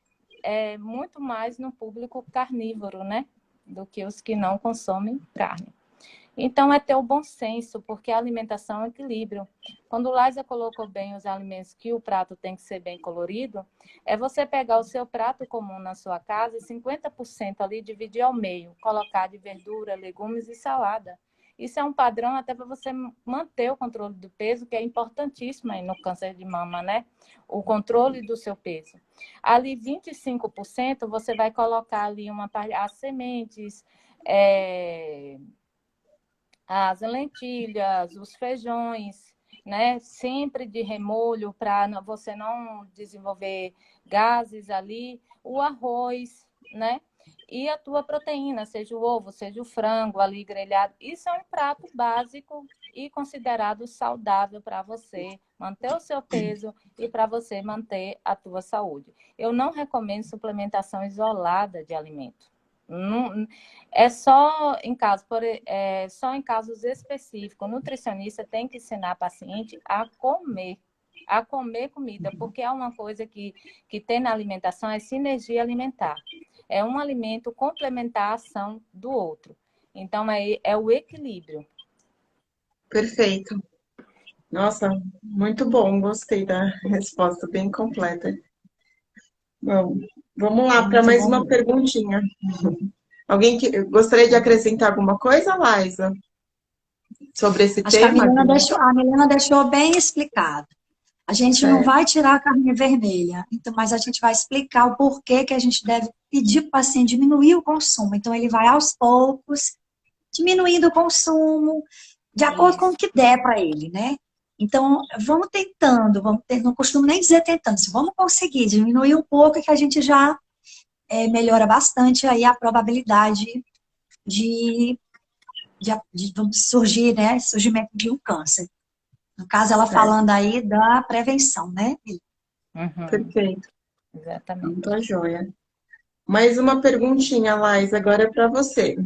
muito mais no público carnívoro, né? Do que os que não consomem carne. Então, é ter o bom senso, porque a alimentação é um equilíbrio. Quando o Liza colocou bem os alimentos que o prato tem que ser bem colorido, é você pegar o seu prato comum na sua casa, 50% ali, dividir ao meio, colocar de verdura, legumes e salada. Isso é um padrão até para você manter o controle do peso, que é importantíssimo aí no câncer de mama, né? O controle do seu peso. Ali, 25% você vai colocar ali as sementes, as lentilhas, os feijões, né? Sempre de remolho para você não desenvolver gases ali, o arroz, né? E a tua proteína, seja o ovo, seja o frango ali grelhado. Isso é um prato básico e considerado saudável para você manter o seu peso e para você manter a tua saúde. Eu não recomendo suplementação isolada de alimento. Não, é só em casos específicos. O nutricionista tem que ensinar a paciente a comer comida, porque é uma coisa que tem na alimentação, é sinergia alimentar. É um alimento complementar a ação do outro. Então, é o equilíbrio. Perfeito. Nossa, muito bom, gostei da resposta, bem completa. Bom, vamos lá para Muito mais bom uma mesmo. perguntinha. Alguém que gostaria de acrescentar alguma coisa, Laisa, sobre esse Acho que tema? A Milena deixou bem explicado. A gente não vai tirar a carne vermelha, então, mas a gente vai explicar o porquê que a gente deve pedir para o paciente diminuir o consumo. Então, ele vai aos poucos diminuindo o consumo, de acordo com o Isso. que der para ele, né? Então, não costumo nem dizer tentando, se vamos conseguir diminuir um pouco, que a gente já melhora bastante aí a probabilidade de, vamos surgir, né, surgimento de um câncer. No caso, ela falando aí da prevenção, né? Uhum, Perfeito. Então, exatamente. tá joia. Mais uma perguntinha, Laís, agora é para você.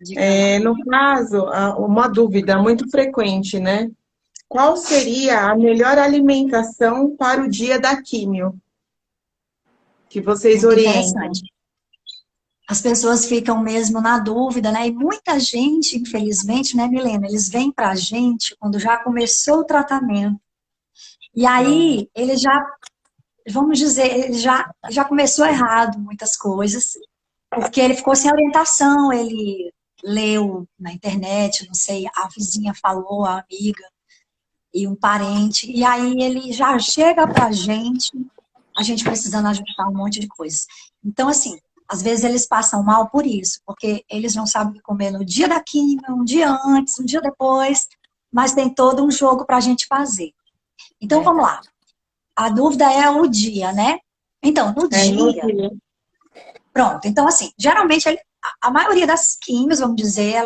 Diga lá. No caso, uma dúvida muito frequente, né? Qual seria a melhor alimentação para o dia da químio que vocês Muito orientam? interessante. As pessoas ficam mesmo na dúvida, né? E muita gente, infelizmente, né, Milena, eles vêm para a gente quando já começou o tratamento. E aí, ele já, vamos dizer, ele já começou errado muitas coisas, porque ele ficou sem orientação, ele leu na internet, não sei, a vizinha falou, a amiga e um parente, e aí ele já chega para a gente precisando ajustar um monte de coisas. Então, assim, às vezes eles passam mal por isso, porque eles não sabem o que comer no dia da quimio, um dia antes, um dia depois, mas tem todo um jogo para a gente fazer. Então, vamos lá. Verdade. A dúvida é o dia, né? Então, no No dia, dia. pronto. Então, assim, geralmente, a maioria das químios, vamos dizer,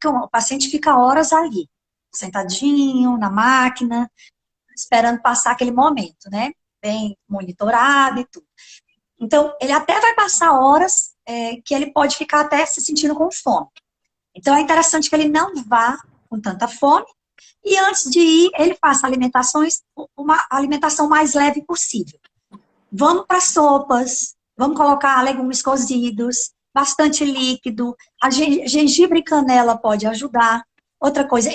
o paciente fica horas ali, sentadinho, na máquina, esperando passar aquele momento, né? Bem monitorado e tudo. Então, ele até vai passar horas que ele pode ficar até se sentindo com fome. Então, é interessante que ele não vá com tanta fome e antes de ir, ele faça uma alimentação mais leve possível. Vamos para sopas, vamos colocar legumes cozidos, bastante líquido, a gengibre e canela pode ajudar. Outra coisa,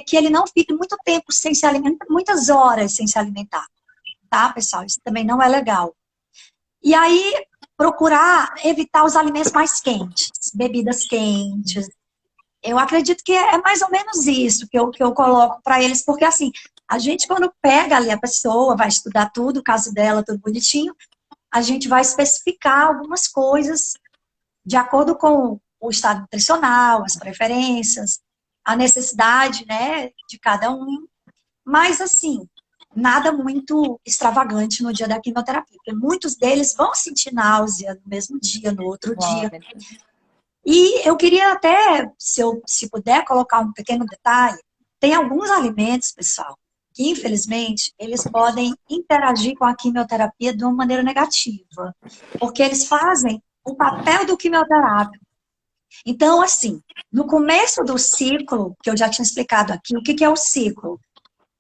que ele não fique muito tempo sem se alimentar, muitas horas sem se alimentar, tá, pessoal? Isso também não é legal. E aí, procurar evitar os alimentos mais quentes, bebidas quentes. Eu acredito que é mais ou menos isso que eu coloco para eles, porque assim, a gente quando pega ali a pessoa, vai estudar tudo, o caso dela, tudo bonitinho, a gente vai especificar algumas coisas de acordo com o estado nutricional, as preferências, a necessidade, né, de cada um. Mas, assim, nada muito extravagante no dia da quimioterapia, porque muitos deles vão sentir náusea no mesmo dia, no outro dia. Vômitos. E eu queria até, se puder, colocar um pequeno detalhe. Tem alguns alimentos, pessoal, que infelizmente eles podem interagir com a quimioterapia de uma maneira negativa, porque eles fazem o papel do quimioterápico. Então, assim, no começo do ciclo, que eu já tinha explicado aqui, o que é o ciclo?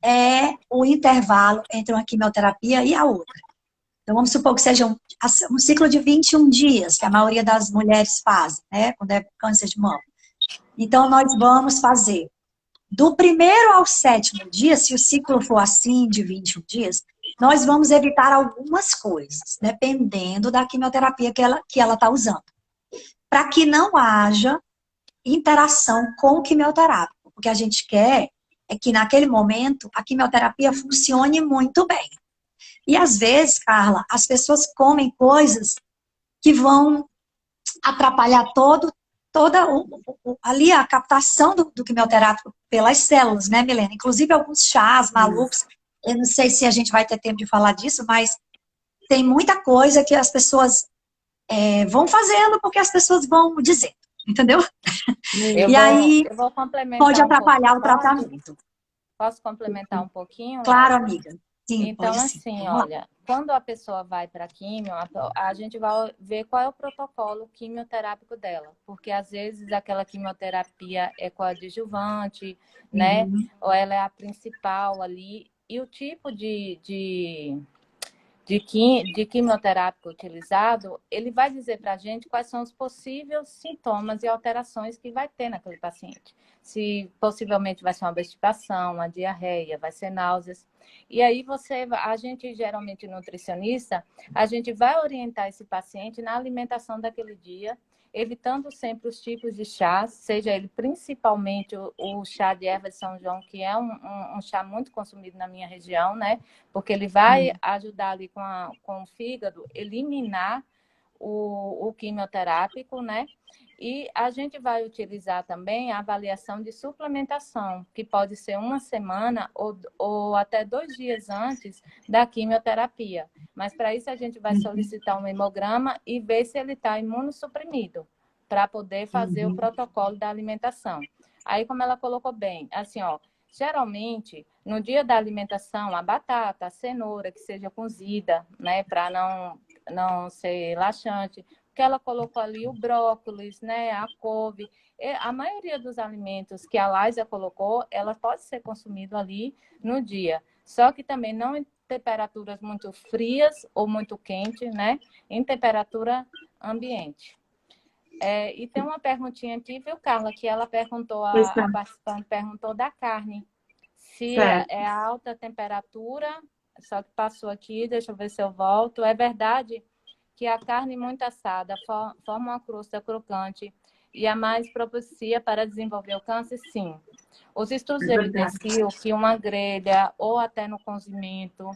É o intervalo entre uma quimioterapia e a outra. Então, vamos supor que seja um ciclo de 21 dias, que a maioria das mulheres fazem, né, quando é câncer de mama. Então, nós vamos fazer do primeiro ao sétimo dia, se o ciclo for assim, de 21 dias, nós vamos evitar algumas coisas, dependendo da quimioterapia que ela está usando, para que não haja interação com o quimioterápico. O que a gente quer é que, naquele momento, a quimioterapia funcione muito bem. E, às vezes, Carla, as pessoas comem coisas que vão atrapalhar toda ali a captação do quimioterápico pelas células, né, Milena? Inclusive, alguns chás malucos, eu não sei se a gente vai ter tempo de falar disso, mas tem muita coisa que as pessoas vão fazendo porque as pessoas vão dizendo, entendeu? E aí Eu vou pode complementar um atrapalhar o pouquinho. tratamento. Posso complementar um pouquinho, Claro, Laís? amiga. Sim, Então, pode sim. assim, Vamos lá. olha, quando a pessoa vai para químio, a gente vai ver qual é o protocolo quimioterápico dela, porque às vezes aquela quimioterapia é coadjuvante, né? Uhum. Ou ela é a principal ali, e o tipo de quimioterápico utilizado, ele vai dizer para a gente quais são os possíveis sintomas e alterações que vai ter naquele paciente. Se possivelmente vai ser uma obstipação, uma diarreia, vai ser náuseas. E aí a gente geralmente nutricionista, a gente vai orientar esse paciente na alimentação daquele dia evitando sempre os tipos de chás, seja ele principalmente o chá de erva de São João, que é um chá muito consumido na minha região, né? Porque ele vai ajudar ali com o fígado, eliminar o quimioterápico, né? E a gente vai utilizar também a avaliação de suplementação, que pode ser uma semana ou até 2 dias antes da quimioterapia. Mas para isso a gente vai solicitar um hemograma e ver se ele está imunossuprimido, para poder fazer o protocolo da alimentação. Aí, como ela colocou bem, assim, ó, geralmente, no dia da alimentação, a batata, a cenoura, que seja cozida, né, para não ser laxante, que ela colocou ali o brócolis, né, a couve, a maioria dos alimentos que a Liza colocou, ela pode ser consumido ali no dia. Só que também não em temperaturas muito frias ou muito quentes, né, em temperatura ambiente. E tem uma perguntinha aqui, viu, Carla, que ela perguntou, a participante perguntou da carne. Se é alta temperatura, só que passou aqui, deixa eu ver se eu volto. É verdade que a carne muito assada forma uma crosta crocante e é mais propicia para desenvolver o câncer? Sim. Os estudos evidenciam que uma grelha, ou até no cozimento,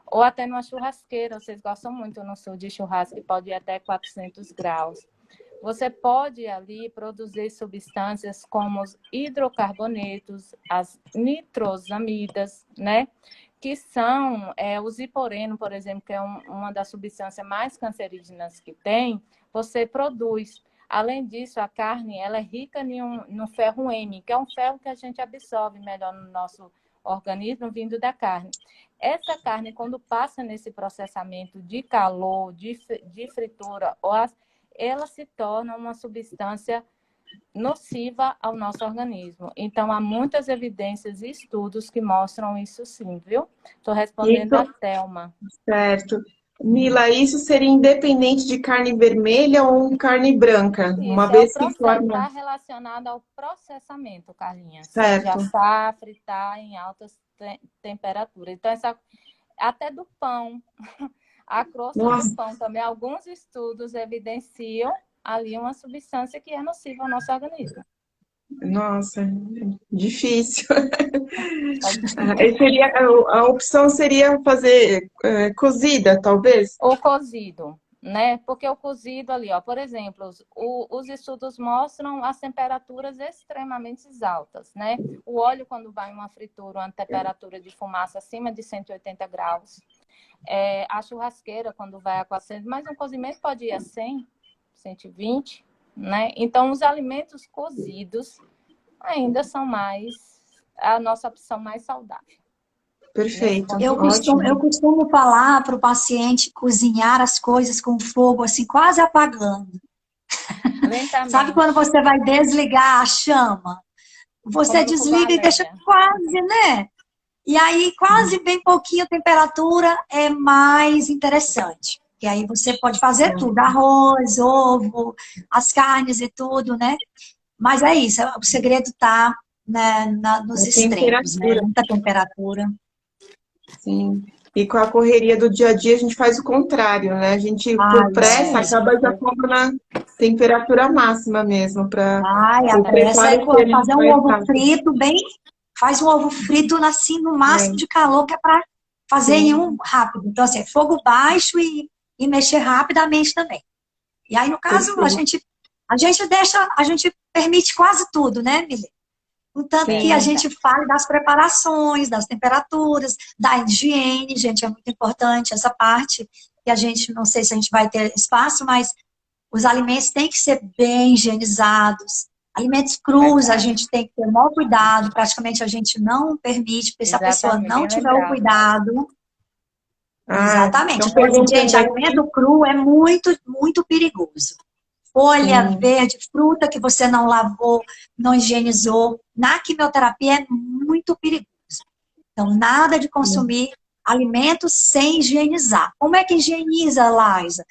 ou até numa churrasqueira, vocês gostam muito no sul de churrasco, que pode ir até 400 graus. Você pode ali produzir substâncias como os hidrocarbonetos, as nitrosamidas, né? Que são o ziporeno, por exemplo, que é uma das substâncias mais cancerígenas que tem, você produz. Além disso, a carne ela é rica no ferro M, que é um ferro que a gente absorve melhor no nosso organismo vindo da carne. Essa carne, quando passa nesse processamento de calor, de fritura, ela se torna uma substância nociva ao nosso organismo. Então, há muitas evidências e estudos que mostram isso sim, viu? Estou respondendo a Thelma. Certo. Mila, isso seria independente de carne vermelha ou carne branca? Isso, uma vez que está relacionado ao processamento, Carlinha. Certo. Seja assar, fritar em altas temperaturas. Então, até do pão, a crosta do pão também, alguns estudos evidenciam ali uma substância que é nociva ao nosso organismo. Nossa, difícil. A opção seria fazer cozida, talvez? Ou cozido, né? Porque o cozido ali, ó, por exemplo, os estudos mostram as temperaturas extremamente altas, né? O óleo, quando vai em uma fritura, uma temperatura de fumaça acima de 180 graus. A churrasqueira, quando vai a 400, mas um cozimento pode ir a 100, 120, né? Então, os alimentos cozidos ainda são a nossa opção mais saudável. Perfeito. Eu costumo falar para o paciente cozinhar as coisas com fogo assim, quase apagando. Lentamente. Sabe quando você vai desligar a chama? Você desliga e deixa quase, né? E aí, quase bem pouquinho temperatura é mais interessante. E aí você pode fazer tudo, arroz, ovo, as carnes e tudo, né? Mas é isso, o segredo está, né, nos extremos, né? Muita temperatura. Sim. E com a correria do dia a dia, a gente faz o contrário, né? A gente, por pressa, acaba já pondo na temperatura máxima mesmo. A pressa é fazer um ovo frito bem... Faz um ovo frito assim, no máximo de calor, que é para fazer em rápido. Então, assim, fogo baixo e mexer rapidamente também. E aí, no caso, a gente permite quase tudo, né, Milene? Contanto que a gente fale das preparações, das temperaturas, da higiene, gente, é muito importante essa parte, que a gente, não sei se a gente vai ter espaço, mas os alimentos têm que ser bem higienizados. Alimentos crus, a gente tem que ter o maior cuidado, praticamente a gente não permite, porque se a pessoa não tiver o cuidado... Exatamente. Então, gente, alimento cru é muito, muito perigoso. Folha verde, fruta que você não lavou, não higienizou, na quimioterapia é muito perigoso. Então, nada de consumir alimentos sem higienizar. Como é que higieniza, Liza?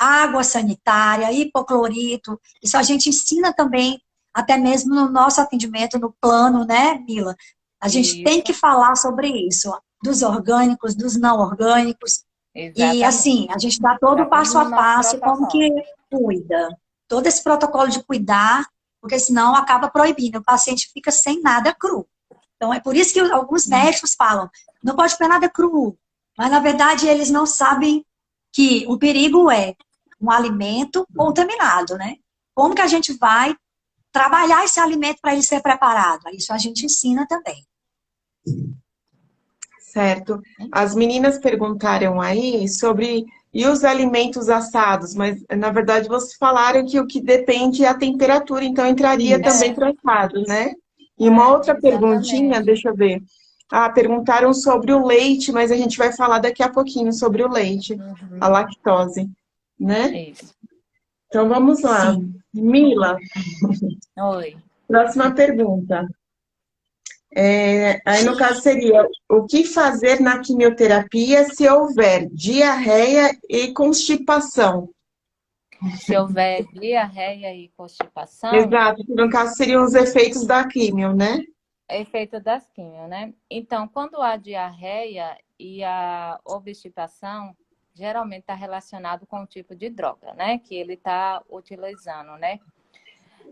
Água sanitária, hipoclorito, isso a gente ensina também, até mesmo no nosso atendimento, no plano, né, Mila? A gente tem que falar sobre isso, dos orgânicos, dos não orgânicos. Exatamente. E assim, a gente dá todo o passo a passo, como que cuida. todo esse protocolo de cuidar, porque senão acaba proibindo, o paciente fica sem nada cru. Então, é por isso que alguns médicos falam, não pode comer nada cru, mas, na verdade, eles não sabem que o perigo é um alimento contaminado, né? Como que a gente vai trabalhar esse alimento para ele ser preparado? Isso a gente ensina também. Certo. As meninas perguntaram aí sobre e os alimentos assados, mas na verdade vocês falaram que o que depende é a temperatura, então entraria também para assado, né? E uma outra perguntinha, Exatamente. deixa eu ver. Ah, perguntaram sobre o leite, mas a gente vai falar daqui a pouquinho sobre o leite, a lactose, né? Isso. Então vamos lá. Sim. Mila, Oi. próxima pergunta. Aí, no caso, seria o que fazer na quimioterapia se houver diarreia e constipação? Se houver diarreia e constipação, Exato, que no caso seriam os efeitos da quimio, né? é efeito das quimio, né? Então, quando há diarreia e a obstipação, geralmente está relacionado com o tipo de droga, né? Que ele está utilizando, né?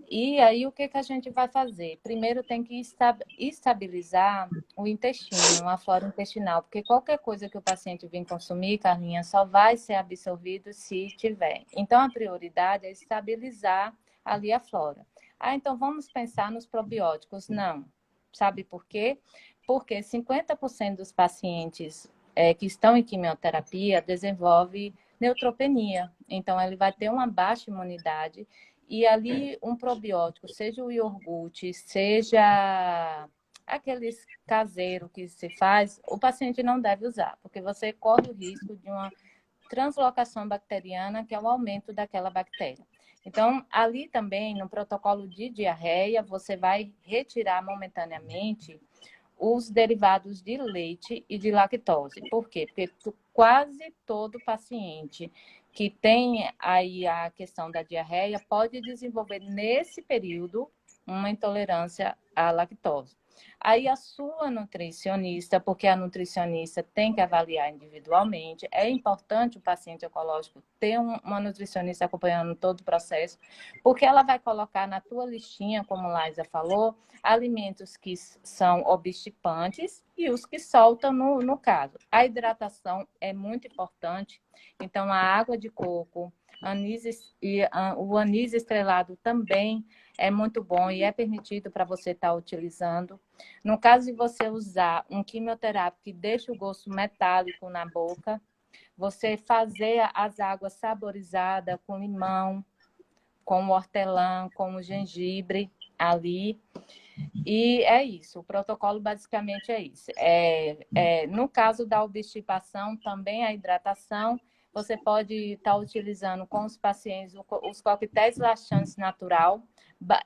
E aí, o que a gente vai fazer? Primeiro tem que estabilizar o intestino, a flora intestinal, porque qualquer coisa que o paciente vir consumir, Carlinha, só vai ser absorvido se tiver. Então, a prioridade é estabilizar ali a flora. Ah, então vamos pensar nos probióticos. Não. Sabe por quê? Porque 50% dos pacientes que estão em quimioterapia desenvolve neutropenia. Então, ele vai ter uma baixa imunidade e ali um probiótico, seja o iogurte, seja aqueles caseiro que se faz, o paciente não deve usar, porque você corre o risco de uma translocação bacteriana, que é o aumento daquela bactéria. Então, ali também, no protocolo de diarreia, você vai retirar momentaneamente os derivados de leite e de lactose. Por quê? Porque quase todo paciente que tem aí a questão da diarreia pode desenvolver nesse período uma intolerância à lactose. Aí a sua nutricionista, porque a nutricionista tem que avaliar individualmente, é importante o paciente oncológico ter uma nutricionista acompanhando todo o processo, porque ela vai colocar na tua listinha, como Laisa falou, alimentos que são obstipantes e os que soltam no caso. A hidratação é muito importante, então a água de coco, o anis estrelado também é muito bom e é permitido para você estar utilizando. No caso de você usar um quimioterápico que deixa o gosto metálico na boca, você fazer as águas saborizadas com limão, com o hortelã, com o gengibre ali. E é isso, o protocolo basicamente é isso. No caso da obstipação, também a hidratação, você pode estar utilizando com os pacientes os coquetéis laxantes natural,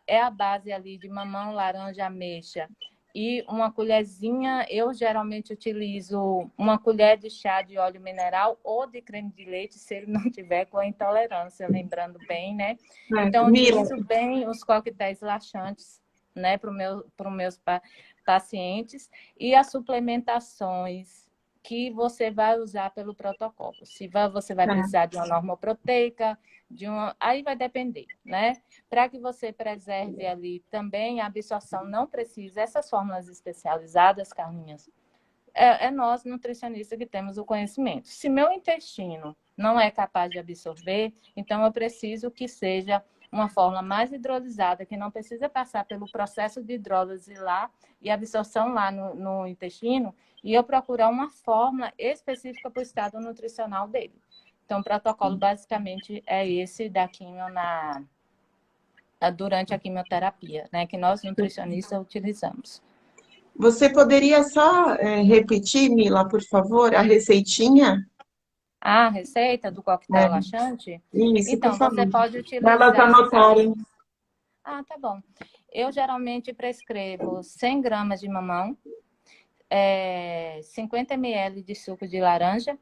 é a base ali de mamão, laranja, ameixa, e uma colherzinha, eu geralmente utilizo uma colher de chá de óleo mineral ou de creme de leite, se ele não tiver com a intolerância, lembrando bem, né? Então, eu utilizo bem os coquetéis laxantes, né, para os meus pacientes, e as suplementações que você vai usar pelo protocolo. Se você vai precisar de uma normoproteica, aí vai depender, né? Para que você preserve ali também a absorção, não precisa. Essas fórmulas especializadas, Carlinhas, nós, nutricionistas, que temos o conhecimento. Se meu intestino não é capaz de absorver, então eu preciso que seja uma fórmula mais hidrolisada, que não precisa passar pelo processo de hidrólise lá e absorção lá no intestino, e eu procurar uma fórmula específica para o estado nutricional dele. Então, o protocolo basicamente é esse da quimio durante a quimioterapia, né, que nós nutricionistas utilizamos. Você poderia só repetir, Mila, por favor, a receitinha? A receita do coquetel laxante? Isso, Então, por favor. você pode Para elas utilizar... anotarem. Ah, tá bom. Eu geralmente prescrevo 100 gramas de mamão, 50 ml de suco de laranja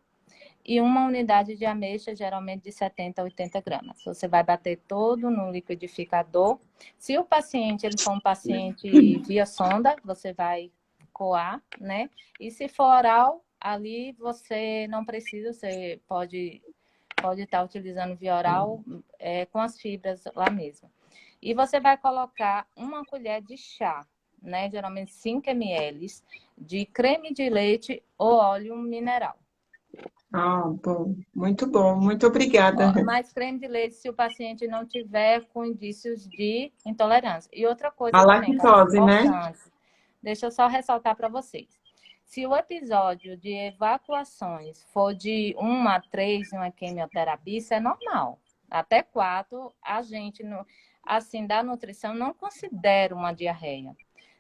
e uma unidade de ameixa, geralmente de 70 a 80 gramas. Você vai bater todo no liquidificador. Se o paciente ele for um paciente via sonda, você vai coar, né? E se for oral, ali você não precisa, você pode estar utilizando via oral com as fibras lá mesmo. E você vai colocar uma colher de chá, né? Geralmente 5 ml de creme de leite ou óleo mineral. Ah, bom, muito obrigada. Mais creme de leite se o paciente não tiver com indícios de intolerância. E outra A coisa também, que eu acho lactose, né? importante, deixa eu só ressaltar para vocês. Se o episódio de evacuações for de 1 a 3 em uma quimioterapia, isso é normal. Até 4, a gente, assim, da nutrição, não considera uma diarreia.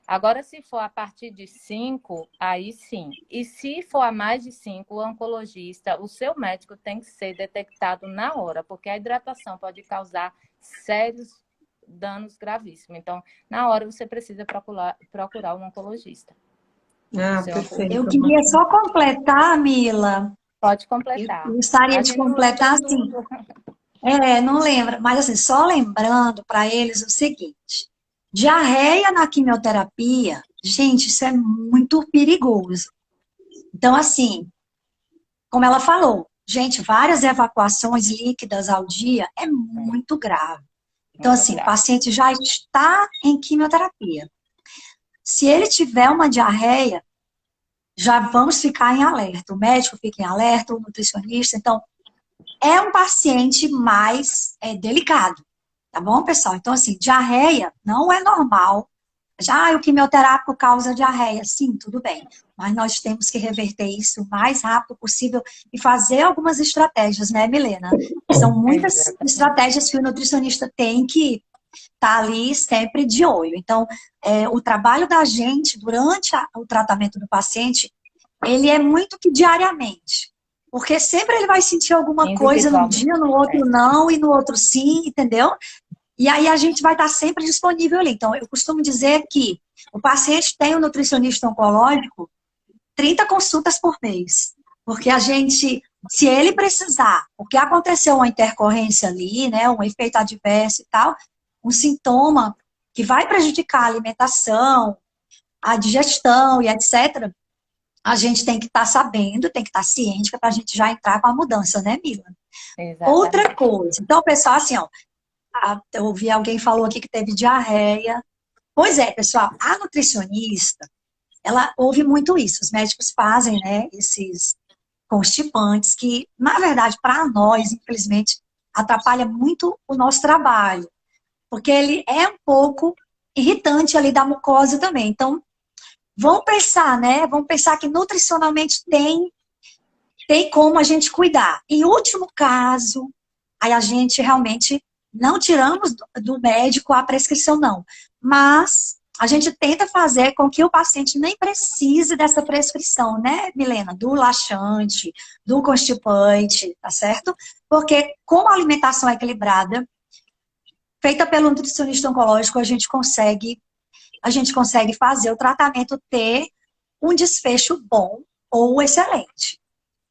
Agora, se for a partir de 5, aí sim. E se for a mais de 5, o oncologista, o seu médico tem que ser detectado na hora, porque a hidratação pode causar sérios danos gravíssimos. Então, na hora você precisa procurar um oncologista. Ah, Seu perfeito. Eu queria só completar, Mila. Pode Eu completar. gostaria A de gente não lembra completar assim. tudo. Não lembra, mas assim, só lembrando para eles o seguinte: diarreia na quimioterapia, gente, isso é muito perigoso. Então, assim, como ela falou, gente, várias evacuações líquidas ao dia é muito grave. Então, Muito assim, o grave. paciente já está em quimioterapia. Se ele tiver uma diarreia, já vamos ficar em alerta. O médico fica em alerta, o nutricionista. Então, é um paciente mais delicado, tá bom, pessoal? Então, assim, diarreia não é normal. Já o quimioterápico causa diarreia, sim, tudo bem. Mas nós temos que reverter isso o mais rápido possível e fazer algumas estratégias, né, Milena? São muitas estratégias que o nutricionista tem que estar ali sempre de olho. Então, o trabalho da gente durante o tratamento do paciente, ele é muito que diariamente. Porque sempre ele vai sentir alguma coisa num Individualmente. dia, no outro não, e no outro sim, entendeu? E aí a gente vai estar sempre disponível ali. Então, eu costumo dizer que o paciente tem um nutricionista oncológico 30 consultas por mês. Porque a gente, se ele precisar, porque aconteceu uma intercorrência ali, né, um efeito adverso e tal, um sintoma que vai prejudicar a alimentação, a digestão e etc., a gente tem que estar sabendo, tem que estar ciente para a gente já entrar com a mudança, né, Mila? Outra Exatamente. coisa. Então, pessoal, assim, ó, eu ouvi alguém falou aqui que teve diarreia. Pois é, pessoal, a nutricionista, ela ouve muito isso. Os médicos fazem, né, esses constipantes que, na verdade, para nós, infelizmente, atrapalha muito o nosso trabalho, porque ele é um pouco irritante ali da mucosa também. Então, vamos pensar, né? Vamos pensar que nutricionalmente tem como a gente cuidar. Em último caso, aí a gente realmente não tiramos do médico a prescrição, não. Mas a gente tenta fazer com que o paciente nem precise dessa prescrição, né, Milena? Do laxante, do constipante, tá certo? Porque com a alimentação equilibrada, feita pelo nutricionista oncológico, a gente consegue fazer o tratamento ter um desfecho bom ou excelente.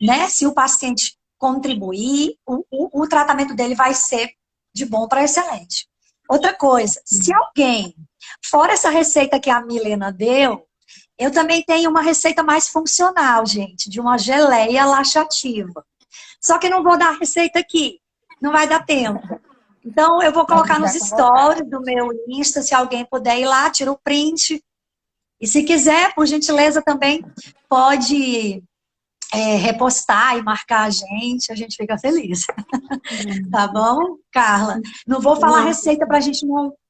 Né? Se o paciente contribuir, o tratamento dele vai ser de bom para excelente. Outra coisa, se alguém, fora essa receita que a Milena deu, eu também tenho uma receita mais funcional, gente, de uma geleia laxativa. Só que não vou dar a receita aqui, não vai dar tempo. Então, eu vou colocar nos stories do meu Insta, se alguém puder ir lá, tira o print. E se quiser, por gentileza, também pode repostar e marcar a gente fica feliz. Tá bom, Carla? Não vou falar receita pra gente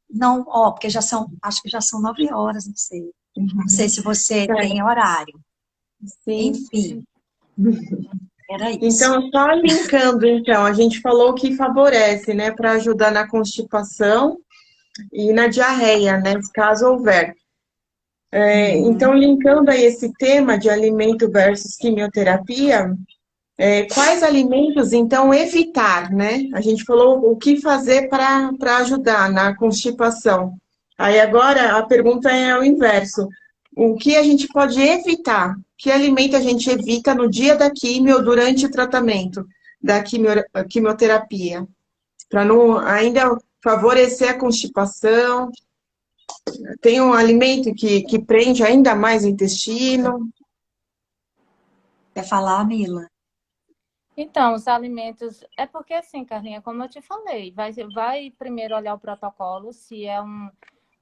não, porque acho que já são 9 horas, não sei. Não sei se você tem horário. Sim. Enfim, era isso. Então, só linkando, então, a gente falou que favorece, né, para ajudar na constipação e na diarreia, né, caso houver. Então, linkando aí esse tema de alimento versus quimioterapia, quais alimentos, então, evitar, né? A gente falou o que fazer para ajudar na constipação. Aí agora a pergunta é o inverso. O que a gente pode evitar? Que alimento a gente evita no dia da quimio ou durante o tratamento da quimioterapia? Para não ainda favorecer a constipação. Tem um alimento que prende ainda mais o intestino. Quer falar, Mila? Então, os alimentos. É porque, assim, Carlinha, como eu te falei, vai primeiro olhar o protocolo, se é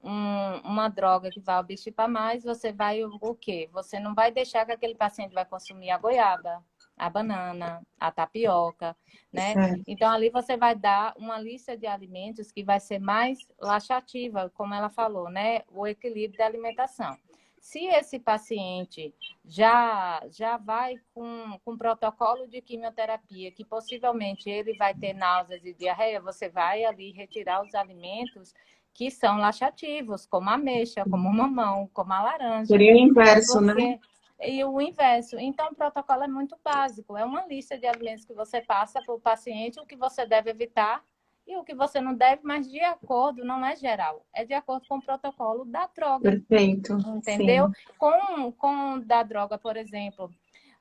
uma droga que vai obstipar mais, você vai o quê? Você não vai deixar que aquele paciente vai consumir a goiaba, a banana, a tapioca, né? Certo. Então, ali você vai dar uma lista de alimentos que vai ser mais laxativa, como ela falou, né? O equilíbrio da alimentação. Se esse paciente já vai com protocolo de quimioterapia, que possivelmente ele vai ter náuseas e diarreia, você vai ali retirar os alimentos que são laxativos, como a ameixa, como o mamão, como a laranja. Seria o inverso, né? E o inverso. Então, o protocolo é muito básico. É uma lista de alimentos que você passa para o paciente, o que você deve evitar e o que você não deve, mas de acordo, não é geral. É de acordo com o protocolo da droga. Perfeito. Entendeu? Sim. Com da droga, por exemplo,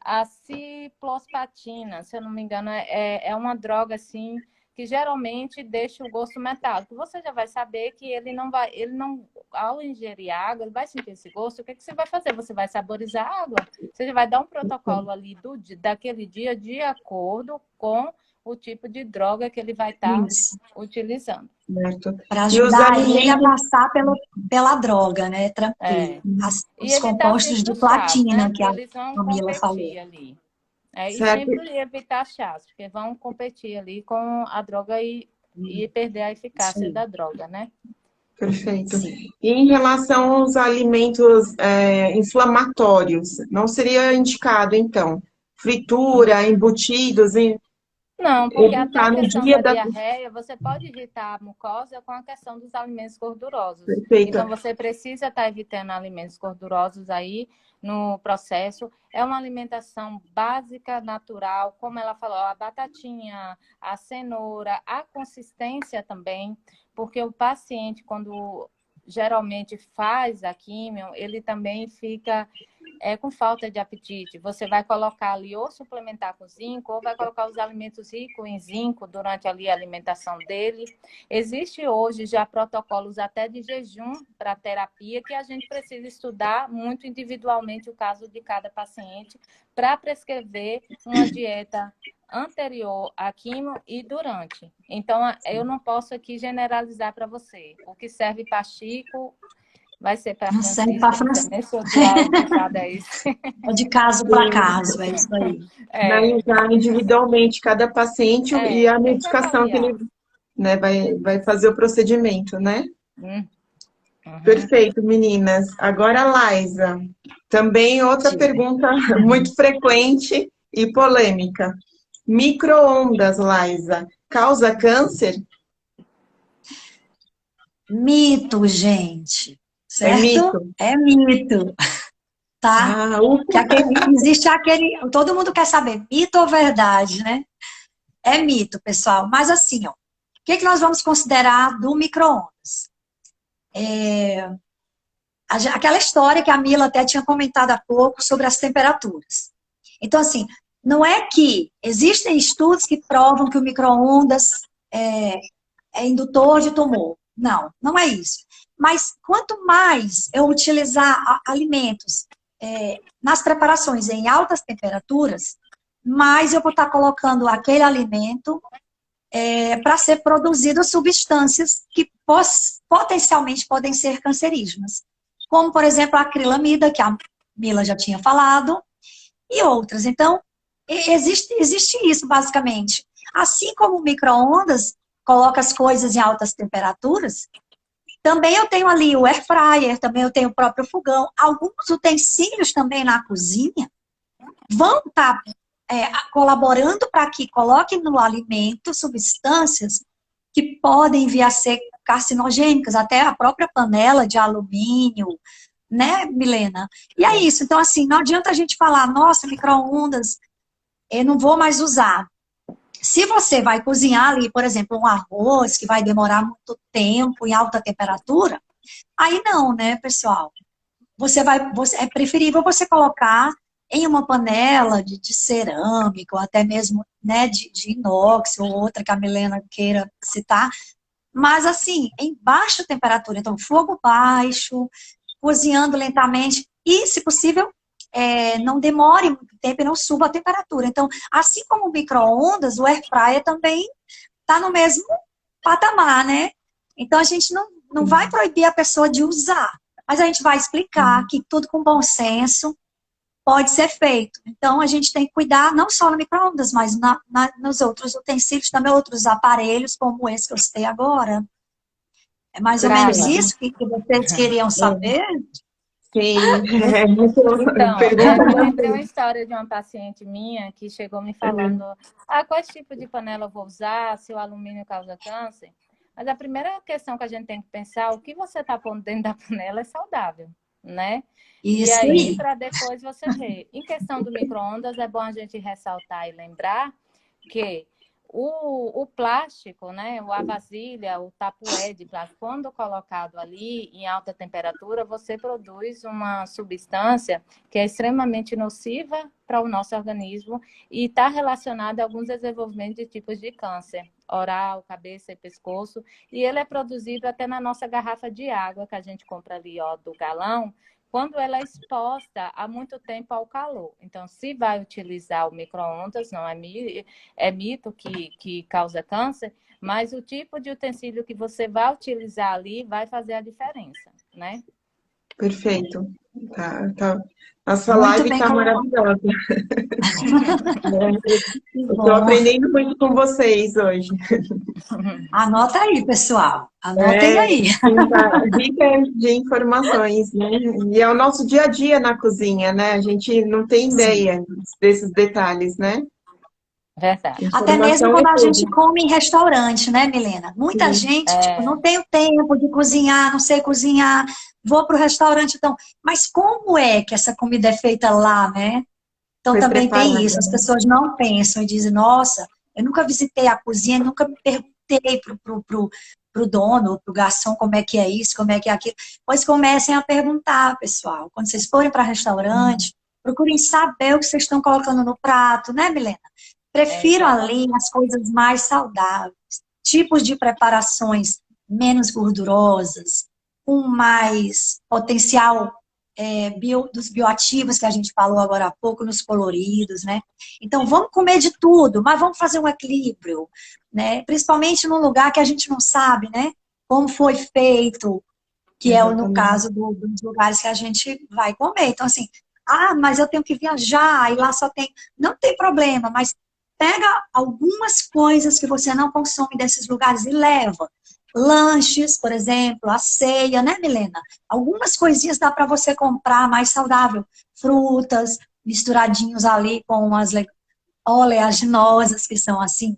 a ciprofloxacina, se eu não me engano, é uma droga assim que geralmente deixa o gosto metálico. Você já vai saber que ele não, ao ingerir água, ele vai sentir esse gosto. O que você vai fazer? Você vai saborizar a água. Você já vai dar um protocolo ali daquele dia de acordo com o tipo de droga que ele vai estar utilizando. Para ajudar ele a passar pela droga, né? Tranquilo. Os compostos de platina, né? que a Eles vão Camila falou. ali. E Certo. sempre evitar chás, porque vão competir ali com a droga e perder a eficácia da droga, né? Perfeito. E em relação aos alimentos inflamatórios, não seria indicado, então? Fritura, embutidos, Não, porque até a no questão dia da diarreia, você pode irritar a mucosa com a questão dos alimentos gordurosos. Perfeito. Então, você precisa estar evitando alimentos gordurosos aí no processo. É uma alimentação básica, natural, como ela falou, a batatinha, a cenoura, a consistência também, porque o paciente, quando geralmente faz a químio, ele também fica com falta de apetite. Você vai colocar ali ou suplementar com zinco, ou vai colocar os alimentos ricos em zinco durante ali a alimentação dele. Existe hoje já protocolos até de jejum para terapia, que a gente precisa estudar muito individualmente o caso de cada paciente para prescrever uma dieta anterior à quimio e durante. Então, eu não posso aqui generalizar para você. O que serve para Chico vai ser para Francisco. Nesse outro lado é isso. De caso para caso, é isso aí. Já individualmente, cada paciente e a medicação que ele vai fazer o procedimento, né? Uhum. Perfeito, meninas. Agora, Laisa, também outra pergunta muito frequente e polêmica. Micro-ondas, Laisa, causa câncer? Mito, gente. Certo? É mito. Tá? Existe aquele... Todo mundo quer saber, mito ou verdade, né? É mito, pessoal. Mas assim, ó, o que nós vamos considerar do micro-ondas? Aquela história que a Mila até tinha comentado há pouco sobre as temperaturas. Então, assim, não é que existem estudos que provam que o micro-ondas é indutor de tumor. Não, não é isso. Mas quanto mais eu utilizar alimentos nas preparações em altas temperaturas, mais eu vou estar colocando aquele alimento para ser produzido substâncias que potencialmente podem ser cancerígenas. Como, por exemplo, a acrilamida, que a Mila já tinha falado, e outras. Então, existe isso, basicamente. Assim como o micro-ondas coloca as coisas em altas temperaturas, também eu tenho ali o air fryer, também eu tenho o próprio fogão. Alguns utensílios também na cozinha vão estar colaborando para que coloquem no alimento substâncias que podem vir a ser carcinogênicas, até a própria panela de alumínio, né, Milena? E é isso. Então, assim, não adianta a gente falar, nossa, micro-ondas, eu não vou mais usar. Se você vai cozinhar ali, por exemplo, um arroz que vai demorar muito tempo em alta temperatura, aí não, né, pessoal? É preferível você colocar em uma panela de cerâmica, ou até mesmo, né, de inox, ou outra que a Milena queira citar, mas assim, em baixa temperatura, então fogo baixo, cozinhando lentamente, e, se possível, não demore muito tempo e não suba a temperatura. Então, assim como o micro-ondas, o air fryer também está no mesmo patamar, né? Então, a gente não vai proibir a pessoa de usar, mas a gente vai explicar que tudo com bom senso pode ser feito. Então, a gente tem que cuidar não só no micro-ondas, mas nos outros utensílios, também outros aparelhos, como esse que eu citei agora. É mais ou menos Graça. isso que vocês queriam saber? Sim, é muito Então, pergunta eu lembrei uma bastante. história de uma paciente minha que chegou me falando, qual tipo de panela eu vou usar, se o alumínio causa câncer. Mas a primeira questão que a gente tem que pensar, o que você está pondo dentro da panela é saudável, né? E Isso aí, aí. para depois você ver. Em questão do micro-ondas, é bom a gente ressaltar e lembrar que o plástico, né, a vasilha, o tapué de plástico, quando colocado ali em alta temperatura, você produz uma substância que é extremamente nociva para o nosso organismo e está relacionada a alguns desenvolvimentos de tipos de câncer, oral, cabeça e pescoço, e ele é produzido até na nossa garrafa de água que a gente compra ali, ó, do galão, quando ela é exposta há muito tempo ao calor. Então, se vai utilizar o micro-ondas, não é mito que causa câncer, mas o tipo de utensílio que você vai utilizar ali vai fazer a diferença, né? Perfeito. Tá. Nossa Muito live bem está colocado. maravilhosa. Que Eu estou bom. aprendendo muito com vocês hoje. Anota aí, pessoal. Anotem É, aí. sim, tá rica de informações, né? E é o nosso dia a dia na cozinha, né? A gente não tem Sim. ideia desses detalhes, né? Verdade. Até mesmo Informação é quando a gente tudo. come em restaurante, né, Milena? Muita Sim, gente, tipo, É, não tenho tempo de cozinhar, não sei cozinhar, vou para o restaurante, então. Mas como é que essa comida é feita lá, né? Então foi também tem preparada, isso. As né? pessoas não pensam e dizem, nossa, eu nunca visitei a cozinha, nunca me perguntei pro dono, pro garçom, como é que é isso, como é que é aquilo. Pois comecem a perguntar, pessoal. Quando vocês forem para restaurante, procurem saber o que vocês estão colocando no prato, né, Milena? Prefiro ali exatamente. as coisas mais saudáveis, tipos de preparações menos gordurosas, com mais potencial dos bioativos que a gente falou agora há pouco, nos coloridos, né? Então, vamos comer de tudo, mas vamos fazer um equilíbrio, né? Principalmente num lugar que a gente não sabe, né? Como foi feito, que é no Exatamente. caso dos lugares que a gente vai comer. Então, assim, mas eu tenho que viajar e lá só tem. Não tem problema, mas pega algumas coisas que você não consome desses lugares e leva. Lanches, por exemplo, a ceia, né, Milena? Algumas coisinhas dá para você comprar mais saudável. Frutas, misturadinhos ali com as oleaginosas, que são assim,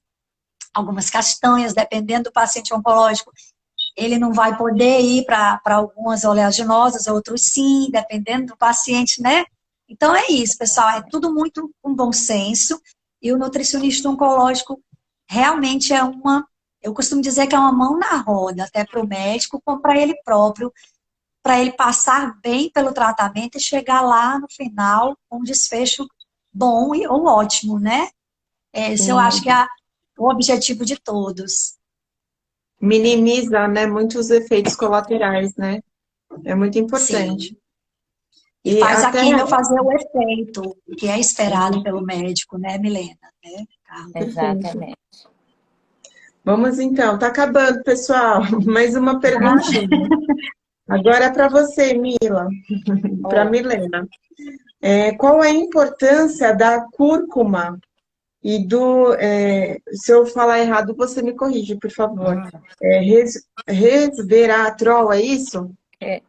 algumas castanhas, dependendo do paciente oncológico ele não vai poder ir para algumas oleaginosas, outros sim, dependendo do paciente, né? Então é isso, pessoal, é tudo muito com bom senso, e o nutricionista oncológico realmente eu costumo dizer que é uma mão na roda, até para o médico, como para ele próprio, para ele passar bem pelo tratamento e chegar lá no final com um desfecho bom ou ótimo, né? Esse eu acho Sim. que é o objetivo de todos. Minimiza, né, muitos efeitos colaterais, né? É muito Sim. importante. E E faz a até, químio fazer o efeito que é esperado pelo médico, né, Milena? Né, Carla? perfeito. Exatamente. Vamos então, tá acabando, pessoal. Mais uma Ah, perguntinha. Agora é para você, Mila, para Oh, Milena. Qual é a importância da cúrcuma e se eu falar errado, você me corrige, por favor. Resveratrol, é isso?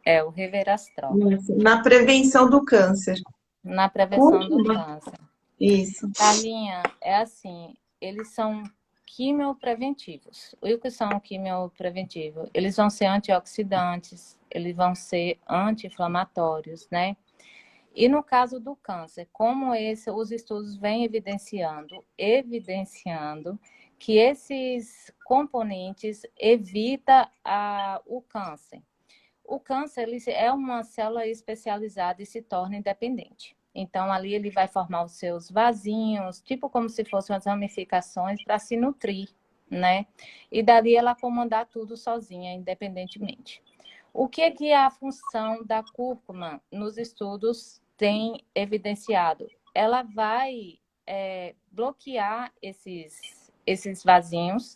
é o Reverastrol, Isso. Na prevenção do câncer. na prevenção do Cúrcuma, câncer. isso. Carlinha, é assim, eles são quimiopreventivos. E o que são quimiopreventivos? Eles vão ser antioxidantes, eles vão ser anti-inflamatórios, né? E no caso do câncer, como os estudos vêm evidenciando que esses componentes evitam o câncer. O câncer ele é uma célula especializada e se torna independente. Então, ali ele vai formar os seus vasinhos, tipo como se fossem as ramificações, para se nutrir, né? E dali ela comandar tudo sozinha, independentemente. O que é a função da cúrcuma nos estudos tem evidenciado? Ela vai bloquear esses vasinhos,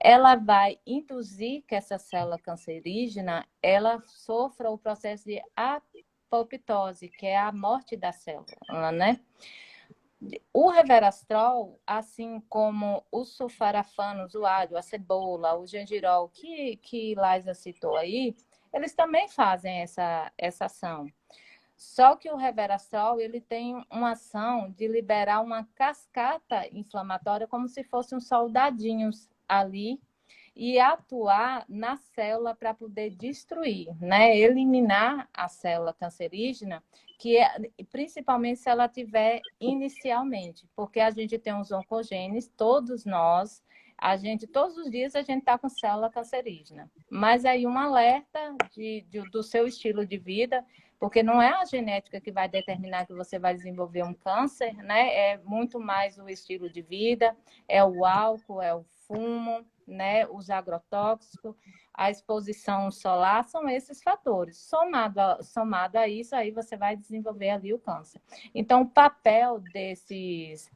ela vai induzir que essa célula cancerígena, ela sofra o processo de apoptose, que é a morte da célula, né? O resveratrol, assim como o sulfarafano, o alho, a cebola, o gengirol, que Laisa citou aí, eles também fazem essa ação. Só que o resveratrol, ele tem uma ação de liberar uma cascata inflamatória como se fossem soldadinhos ali e atuar na célula para poder destruir, né? Eliminar a célula cancerígena, principalmente se ela tiver inicialmente, porque a gente tem os oncogenes, todos nós, todos os dias a gente está com célula cancerígena. Mas aí um alerta do seu estilo de vida, porque não é a genética que vai determinar que você vai desenvolver um câncer, né? É muito mais o estilo de vida, é o álcool, é o fumo, né? Os agrotóxicos, a exposição solar, são esses fatores. Somado a isso, aí você vai desenvolver ali o câncer. Então, o papel desses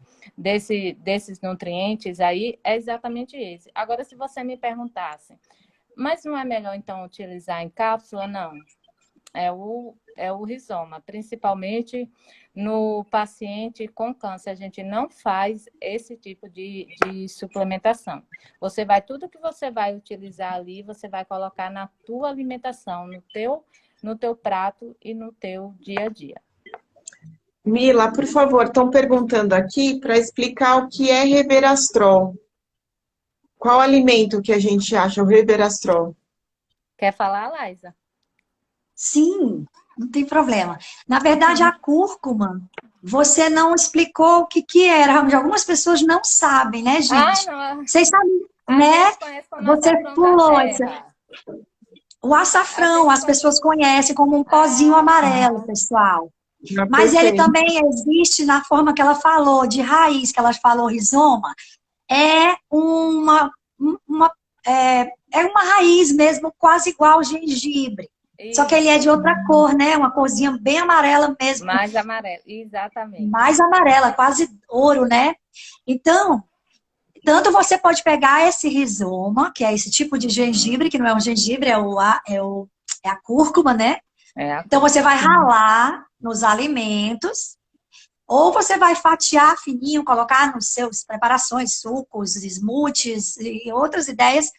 nutrientes aí é exatamente esse. Agora, se você me perguntasse, mas não é melhor, então, utilizar em cápsula? Não. É o rizoma, principalmente no paciente com câncer. A gente não faz esse tipo de suplementação. Tudo que você vai utilizar ali, você vai colocar na tua alimentação, no teu prato e no teu dia a dia. Mila, por favor, estão perguntando aqui para explicar o que é resveratrol. Qual alimento que a gente acha o resveratrol? Quer falar, Laisa? Sim, não tem problema. Na verdade, a cúrcuma, você não explicou o que era. Algumas pessoas não sabem, né, gente? Não. Vocês sabem, né? Você pulou. O açafrão, as pessoas conhecem como um pozinho amarelo, pessoal. Mas ele também existe na forma que ela falou, de raiz, que ela falou rizoma. É uma raiz mesmo, quase igual ao gengibre. Isso. Só que ele é de outra cor, né? Uma corzinha bem amarela mesmo. Mais amarela, exatamente. Mais amarela, quase ouro, né? Então, tanto você pode pegar esse rizoma, que é esse tipo de gengibre, que não é um gengibre, é a cúrcuma, né? Então, você vai ralar nos alimentos, ou você vai fatiar fininho, colocar nos seus preparações, sucos, smoothies e outras ideias,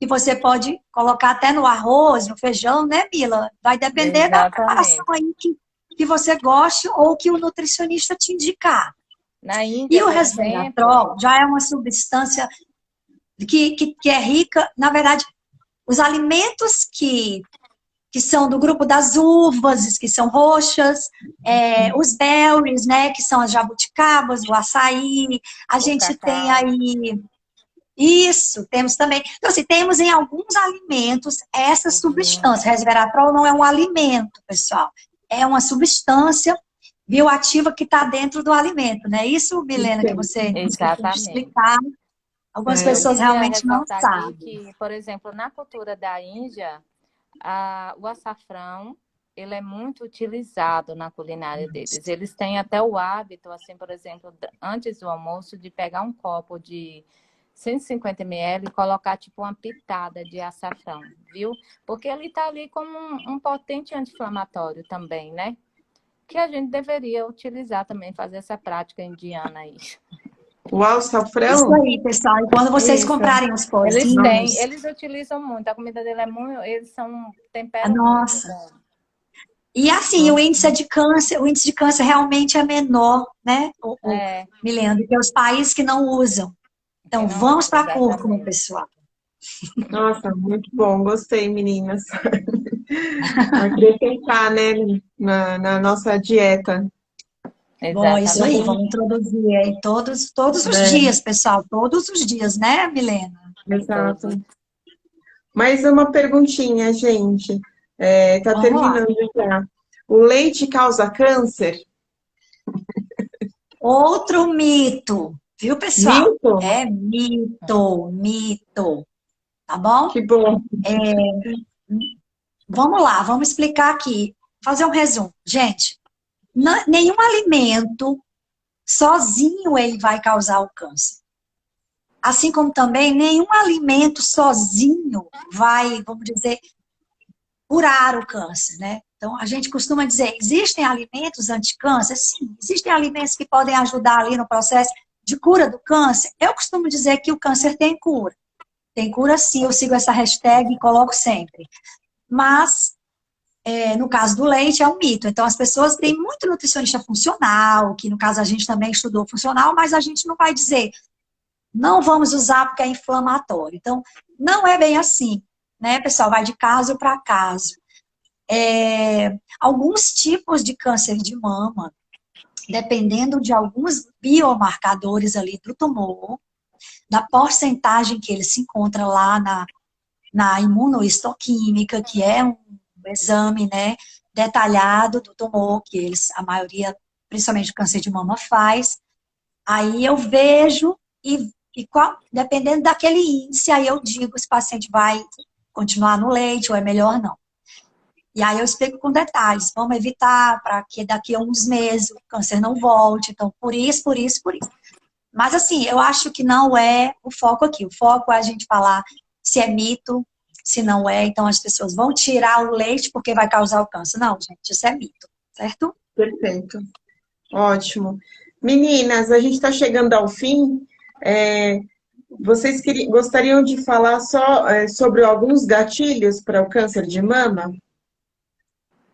que você pode colocar até no arroz, no feijão, né, Mila? Vai depender da preparação aí que você goste ou que o nutricionista te indicar. Na Índia, e o resveratrol já é uma substância que é rica, na verdade, os alimentos que são do grupo das uvas, que são roxas, os berries, né, que são as jabuticabas, o açaí, a gente tem aí... Isso, temos também. Então, assim, temos em alguns alimentos essa substância. Resveratrol não é um alimento, pessoal. É uma substância bioativa que está dentro do alimento, né? Isso, Milena, que você explicar. Algumas pessoas realmente não sabem. Que, por exemplo, na cultura da Índia, o açafrão, ele é muito utilizado na culinária deles. Eles têm até o hábito, assim, por exemplo, antes do almoço, de pegar um copo de 150 ml e colocar tipo uma pitada de açafrão, viu? Porque ele está ali como um potente anti-inflamatório também, né? Que a gente deveria utilizar também, fazer essa prática indiana aí. O açafrão? Isso aí, pessoal. E quando vocês comprarem os pozinhos... Eles utilizam muito. A comida dele é muito... Eles são temperos. Nossa. Muito. E assim, o índice de câncer realmente é menor, né, Milena, do que os países que não usam. Então, vamos para a cúrcuma, pessoal. Nossa, muito bom. Gostei, meninas. Acrescentar, né, na nossa dieta. Bom, isso aí, vamos introduzir aí todos os dias, pessoal. Todos os dias, né, Milena? Exato. Mais uma perguntinha, gente. Tá terminando já. O leite causa câncer? Outro mito. Viu, pessoal? Mito? É mito. Tá bom? Que bom. Vamos lá, vamos explicar aqui. Fazer um resumo. Gente, Nenhum alimento sozinho ele vai causar o câncer. Assim como também nenhum alimento sozinho vai, vamos dizer, curar o câncer, né? Então, a gente costuma dizer, existem alimentos anti-câncer? Sim, existem alimentos que podem ajudar ali no processo de cura do câncer. Eu costumo dizer que o câncer tem cura. Tem cura sim, eu sigo essa hashtag e coloco sempre. Mas, no caso do leite, é um mito. Então, as pessoas têm muito nutricionista funcional, que no caso a gente também estudou funcional, mas a gente não vai dizer, não vamos usar porque é inflamatório. Então, não é bem assim, né, pessoal? Vai de caso para caso. Alguns tipos de câncer de mama, dependendo de alguns biomarcadores ali do tumor, da porcentagem que ele se encontra lá na imunohistoquímica, que é um exame, né, detalhado do tumor, que a maioria, principalmente o câncer de mama, faz. Aí eu vejo dependendo daquele índice, aí eu digo se o paciente vai continuar no leite ou é melhor não. E aí eu explico com detalhes, vamos evitar para que daqui a uns meses o câncer não volte, então por isso. Mas assim, eu acho que não é o foco aqui, o foco é a gente falar se é mito, se não é, então as pessoas vão tirar o leite porque vai causar o câncer. Não, gente, isso é mito, certo? Perfeito. Ótimo. Meninas, a gente está chegando ao fim. Vocês gostariam de falar só sobre alguns gatilhos para o câncer de mama?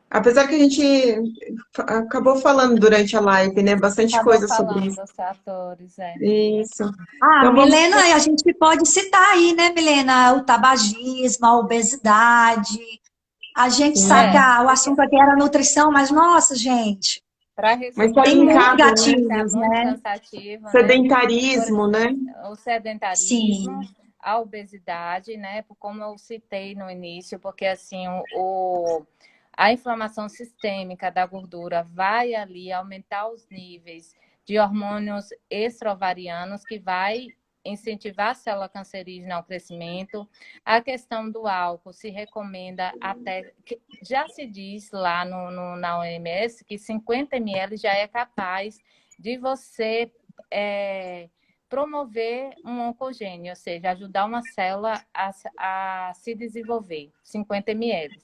Apesar que a gente acabou falando durante a live, né? Bastante Acabou coisa sobre falando isso. dos fatores, Isso. Ah, Então, Milena, a gente pode citar aí, né, Milena, o tabagismo, a obesidade. A gente sabe que o assunto aqui era nutrição, mas nossa, gente, Para Mas tá tem resumir, muitos linkado, né? gatilhos, muito né? cansativo, né? Sedentarismo, né? O sedentarismo, Sim. a obesidade, né? Como eu citei no início, porque assim, a inflamação sistêmica da gordura vai ali aumentar os níveis de hormônios extra-ovarianos, que vai incentivar a célula cancerígena ao crescimento. A questão do álcool se recomenda até... Já se diz lá na OMS que 50 ml já é capaz de você promover um oncogênio, ou seja, ajudar uma célula a se desenvolver. 50 ml.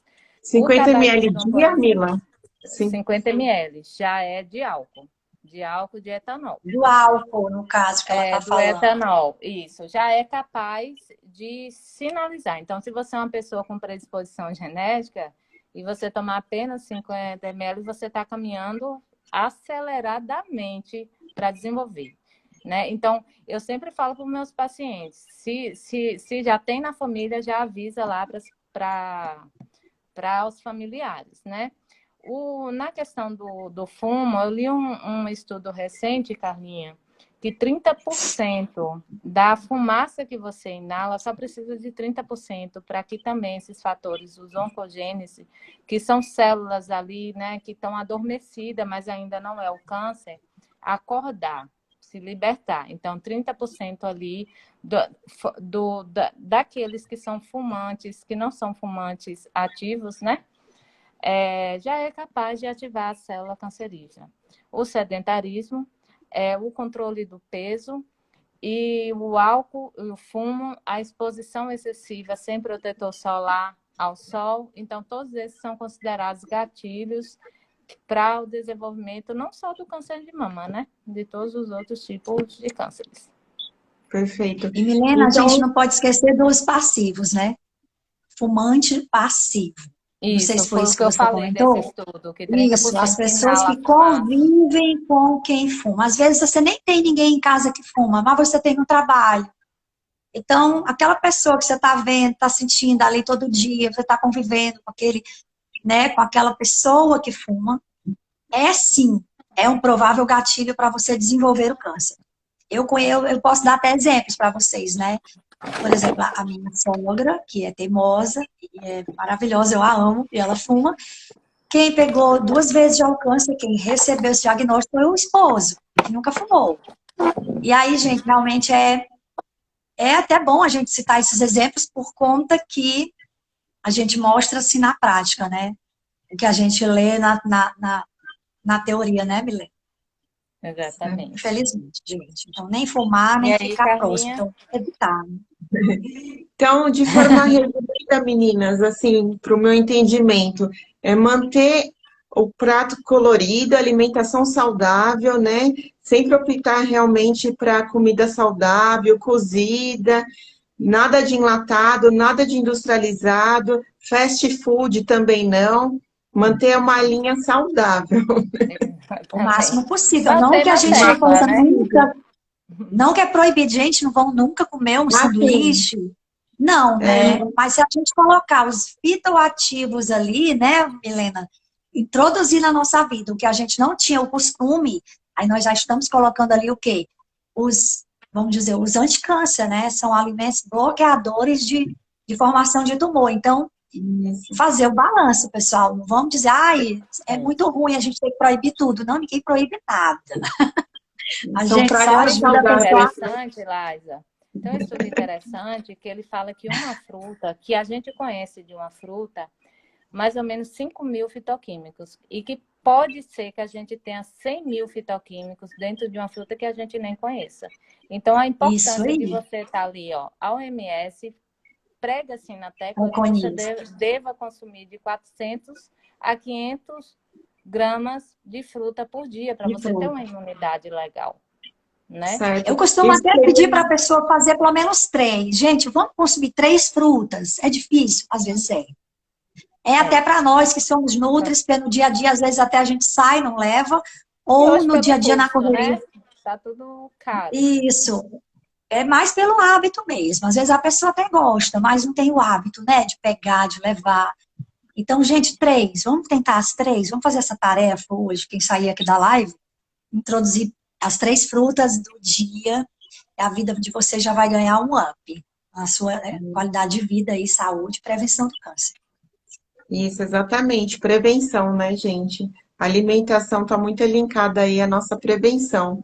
50 ml dia, Mila? 50 ml já é de álcool de etanol. Do álcool, no caso, que ela está falando. Do etanol, isso. Já é capaz de sinalizar. Então, se você é uma pessoa com predisposição genética e você tomar apenas 50 ml, você está caminhando aceleradamente para desenvolver. Né? Então, eu sempre falo para os meus pacientes, se já tem na família, já avisa lá para os familiares, né? Na questão do fumo, eu li um estudo recente, Carlinha, que 30% da fumaça que você inala só precisa de 30% para que também esses fatores, os oncogênese, que são células ali, né, que estão adormecidas, mas ainda não é o câncer, acordar, se libertar. Então, 30% ali daqueles que são fumantes, que não são fumantes ativos, né? Já é capaz de ativar a célula cancerígena. O sedentarismo, o controle do peso e o álcool e o fumo, a exposição excessiva sem protetor solar ao sol. Então, todos esses são considerados gatilhos para o desenvolvimento não só do câncer de mama, né? De todos os outros tipos de cânceres. Perfeito. E, Milena, então, a gente não pode esquecer dos passivos, né? Fumante passivo. Isso, não sei se foi isso o que eu você falei comentou. desse estudo, que 30% Isso, as pessoas inala que fumaça. convivem com quem fuma. Às vezes você nem tem ninguém em casa que fuma, mas você tem no trabalho. Então, aquela pessoa que você está vendo, está sentindo ali todo dia, você está convivendo com com aquela pessoa que fuma, sim, é um provável gatilho para você desenvolver o câncer. Eu posso dar até exemplos para vocês, né? Por exemplo, a minha sogra, que é teimosa, e é maravilhosa, eu a amo, e ela fuma. Quem pegou 2 vezes já o câncer, quem recebeu esse diagnóstico foi o esposo, que nunca fumou. E aí, gente, realmente é até bom a gente citar esses exemplos por conta que a gente mostra assim na prática, né? O que a gente lê na teoria, né, Milena? Exatamente. Infelizmente, gente. Então, nem fumar, E nem aí, ficar próximo. Carlinha? Então, evitar. Então, de forma resumida, meninas, assim, para o meu entendimento, é manter o prato colorido, alimentação saudável, né? Sempre optar realmente para comida saudável, cozida, nada de enlatado, nada de industrializado, fast food também não. Manter uma linha saudável. O máximo Exatamente. possível. Não que Mantendo a a gente não tecla, possa né? nunca. Não que é proibir, gente, não vão nunca comer um Assim, sanduíche. Não, né? Mas se a gente colocar os fitoativos ali, né, Milena, introduzir na nossa vida o que a gente não tinha o costume, aí nós já estamos colocando ali o quê? Vamos dizer, os anticâncer, né? São alimentos bloqueadores de formação de tumor. Então, isso. fazer o balanço, pessoal. Não vamos dizer, ai, é É. muito ruim, a gente tem que proibir tudo. Não, ninguém proíbe nada. A São gente só práticas Tem um ajuda a estudo saudáveis. pessoa. interessante, Liza. Tem um estudo interessante que ele fala que uma fruta, que a gente conhece de uma fruta, mais ou menos 5.000 fitoquímicos. E que pode ser que a gente tenha 100.000 fitoquímicos dentro de uma fruta que a gente nem conheça. Então, a Isso importância de aí, você estar ali, ó, a OMS prega assim na tecla que você preconise. deva consumir de 400 a 500 gramas de fruta por dia, para De você ter fruta. uma imunidade legal, né? Certo. Eu costumo Isso até pedir para a pessoa fazer pelo menos 3. Gente, vamos consumir 3 frutas. É difícil? Às vezes é. É até É. para nós que somos nutris, porque no dia a dia, às vezes até a gente sai, não leva, E ou hoje no dia pelo a dia na custo, correria. né? Tá tudo caro. Isso. É mais pelo hábito mesmo. Às vezes a pessoa até gosta, mas não tem o hábito, né, de pegar, de levar. Então, gente, 3. Vamos tentar as 3. Vamos fazer essa tarefa hoje, quem sair aqui da live, introduzir as 3 frutas do dia. A vida de você já vai ganhar um up. A sua qualidade de vida e saúde, prevenção do câncer. Isso, exatamente. Prevenção, né, gente? A alimentação está muito linkada aí à nossa prevenção.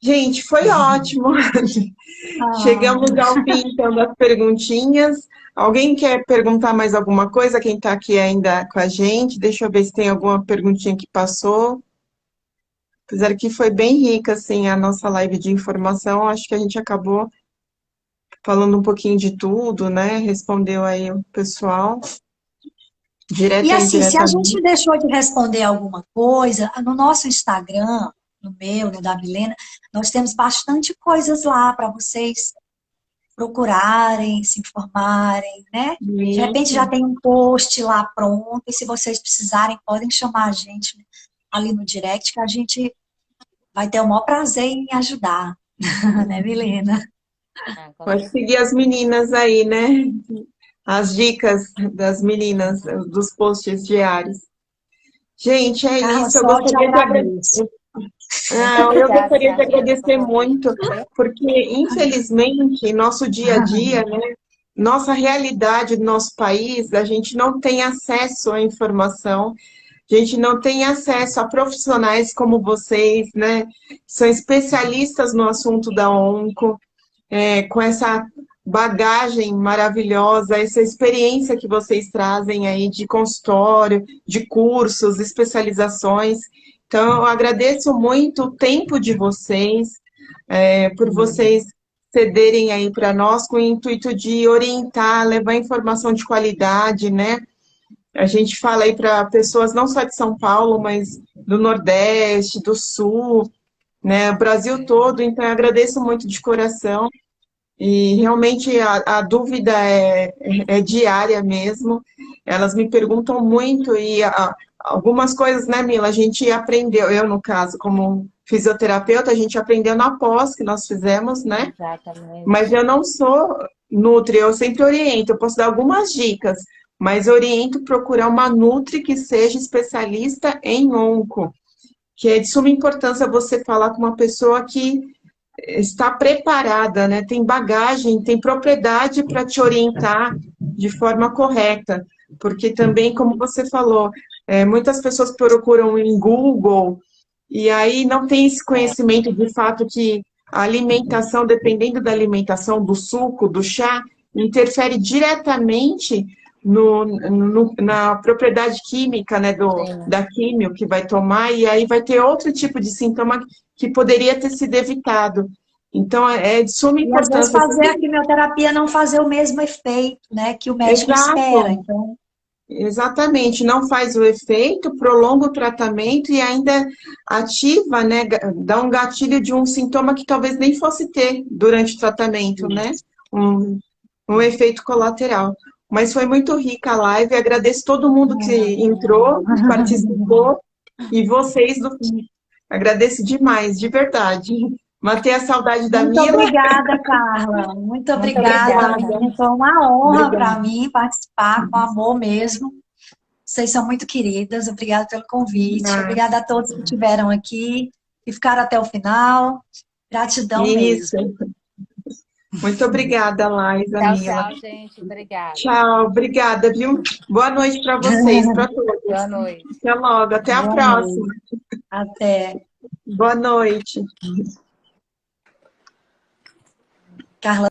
Gente, foi ótimo. Chegamos Ah, ao fim, então, das perguntinhas. Alguém quer perguntar mais alguma coisa? Quem está aqui ainda com a gente? Deixa eu ver se tem alguma perguntinha que passou. Apesar que foi bem rica, assim, a nossa live de informação. Acho que a gente acabou falando um pouquinho de tudo, né? Respondeu aí o pessoal, e direta e assim, se a gente indiretamente. deixou de responder alguma coisa, no nosso Instagram, no meu, no da Milena, nós temos bastante coisas lá para vocês procurarem, se informarem, né? De repente já Isso. tem um post lá pronto, e se vocês precisarem, podem chamar a gente ali no direct, que a gente vai ter o maior prazer em ajudar, né, Milena? Ah, com Pode certeza. seguir as meninas aí, né? As dicas das meninas, dos posts diários. Gente, é Carla, isso. Eu só te gostaria de agradecer. agradeço. Muito Eu obrigada, gostaria de Carlinha, pelo agradecer muito, convite, viu? porque, infelizmente, nosso dia a dia, né, nossa realidade do nosso país, a gente não tem acesso à informação, a gente não tem acesso a profissionais como vocês, né, que são especialistas no assunto da onco, com essa bagagem maravilhosa, essa experiência que vocês trazem aí de consultório, de cursos, especializações. Então, eu agradeço muito o tempo de vocês, por vocês cederem aí para nós com o intuito de orientar, levar informação de qualidade, né? A gente fala aí para pessoas não só de São Paulo, mas do Nordeste, do Sul, né? O Brasil todo. Então, eu agradeço muito de coração. E realmente a dúvida é diária mesmo. Elas me perguntam muito e algumas coisas, né, Mila, a gente aprendeu, eu no caso, como fisioterapeuta, a gente aprendeu na pós que nós fizemos, né? Mas Exatamente. eu não sou nutri, eu sempre oriento, eu posso dar algumas dicas, mas oriento procurar uma nutri que seja especialista em onco, que é de suma importância você falar com uma pessoa que está preparada, né? Tem bagagem, tem propriedade para te orientar de forma correta, porque também, como você falou, muitas pessoas procuram em Google e aí não tem esse É, conhecimento de fato que a alimentação, dependendo da alimentação, do suco, do chá, interfere diretamente na propriedade química, né, Sim. da químio que vai tomar, e aí vai ter outro tipo de sintoma que poderia ter sido evitado. Então, é de suma E às vezes importância. fazer a quimioterapia não fazer o mesmo efeito, né, que o médico espera. Exato, Então, exatamente. Não faz o efeito, prolonga o tratamento e ainda ativa, né, dá um gatilho de um sintoma que talvez nem fosse ter durante o tratamento, né? Um, um efeito colateral. Mas foi muito rica a live, agradeço todo mundo que entrou, que participou, e vocês, agradeço demais, de verdade. Matei a saudade da muito Mila. obrigada, Carla. Muito Muito obrigada obrigada. também. Foi uma honra para Obrigada. mim participar, com amor mesmo. Vocês são muito queridas. Obrigada pelo convite. Ah, Obrigada a todos que estiveram aqui e ficaram até o final. Gratidão isso. mesmo. Muito obrigada, Laísa, Tchau, Mila. tchau, gente. Obrigada. Tchau, obrigada, viu? Boa noite para vocês, para Boa todos. noite. Até logo, até a Boa próxima. noite. Até. Boa noite. Carla.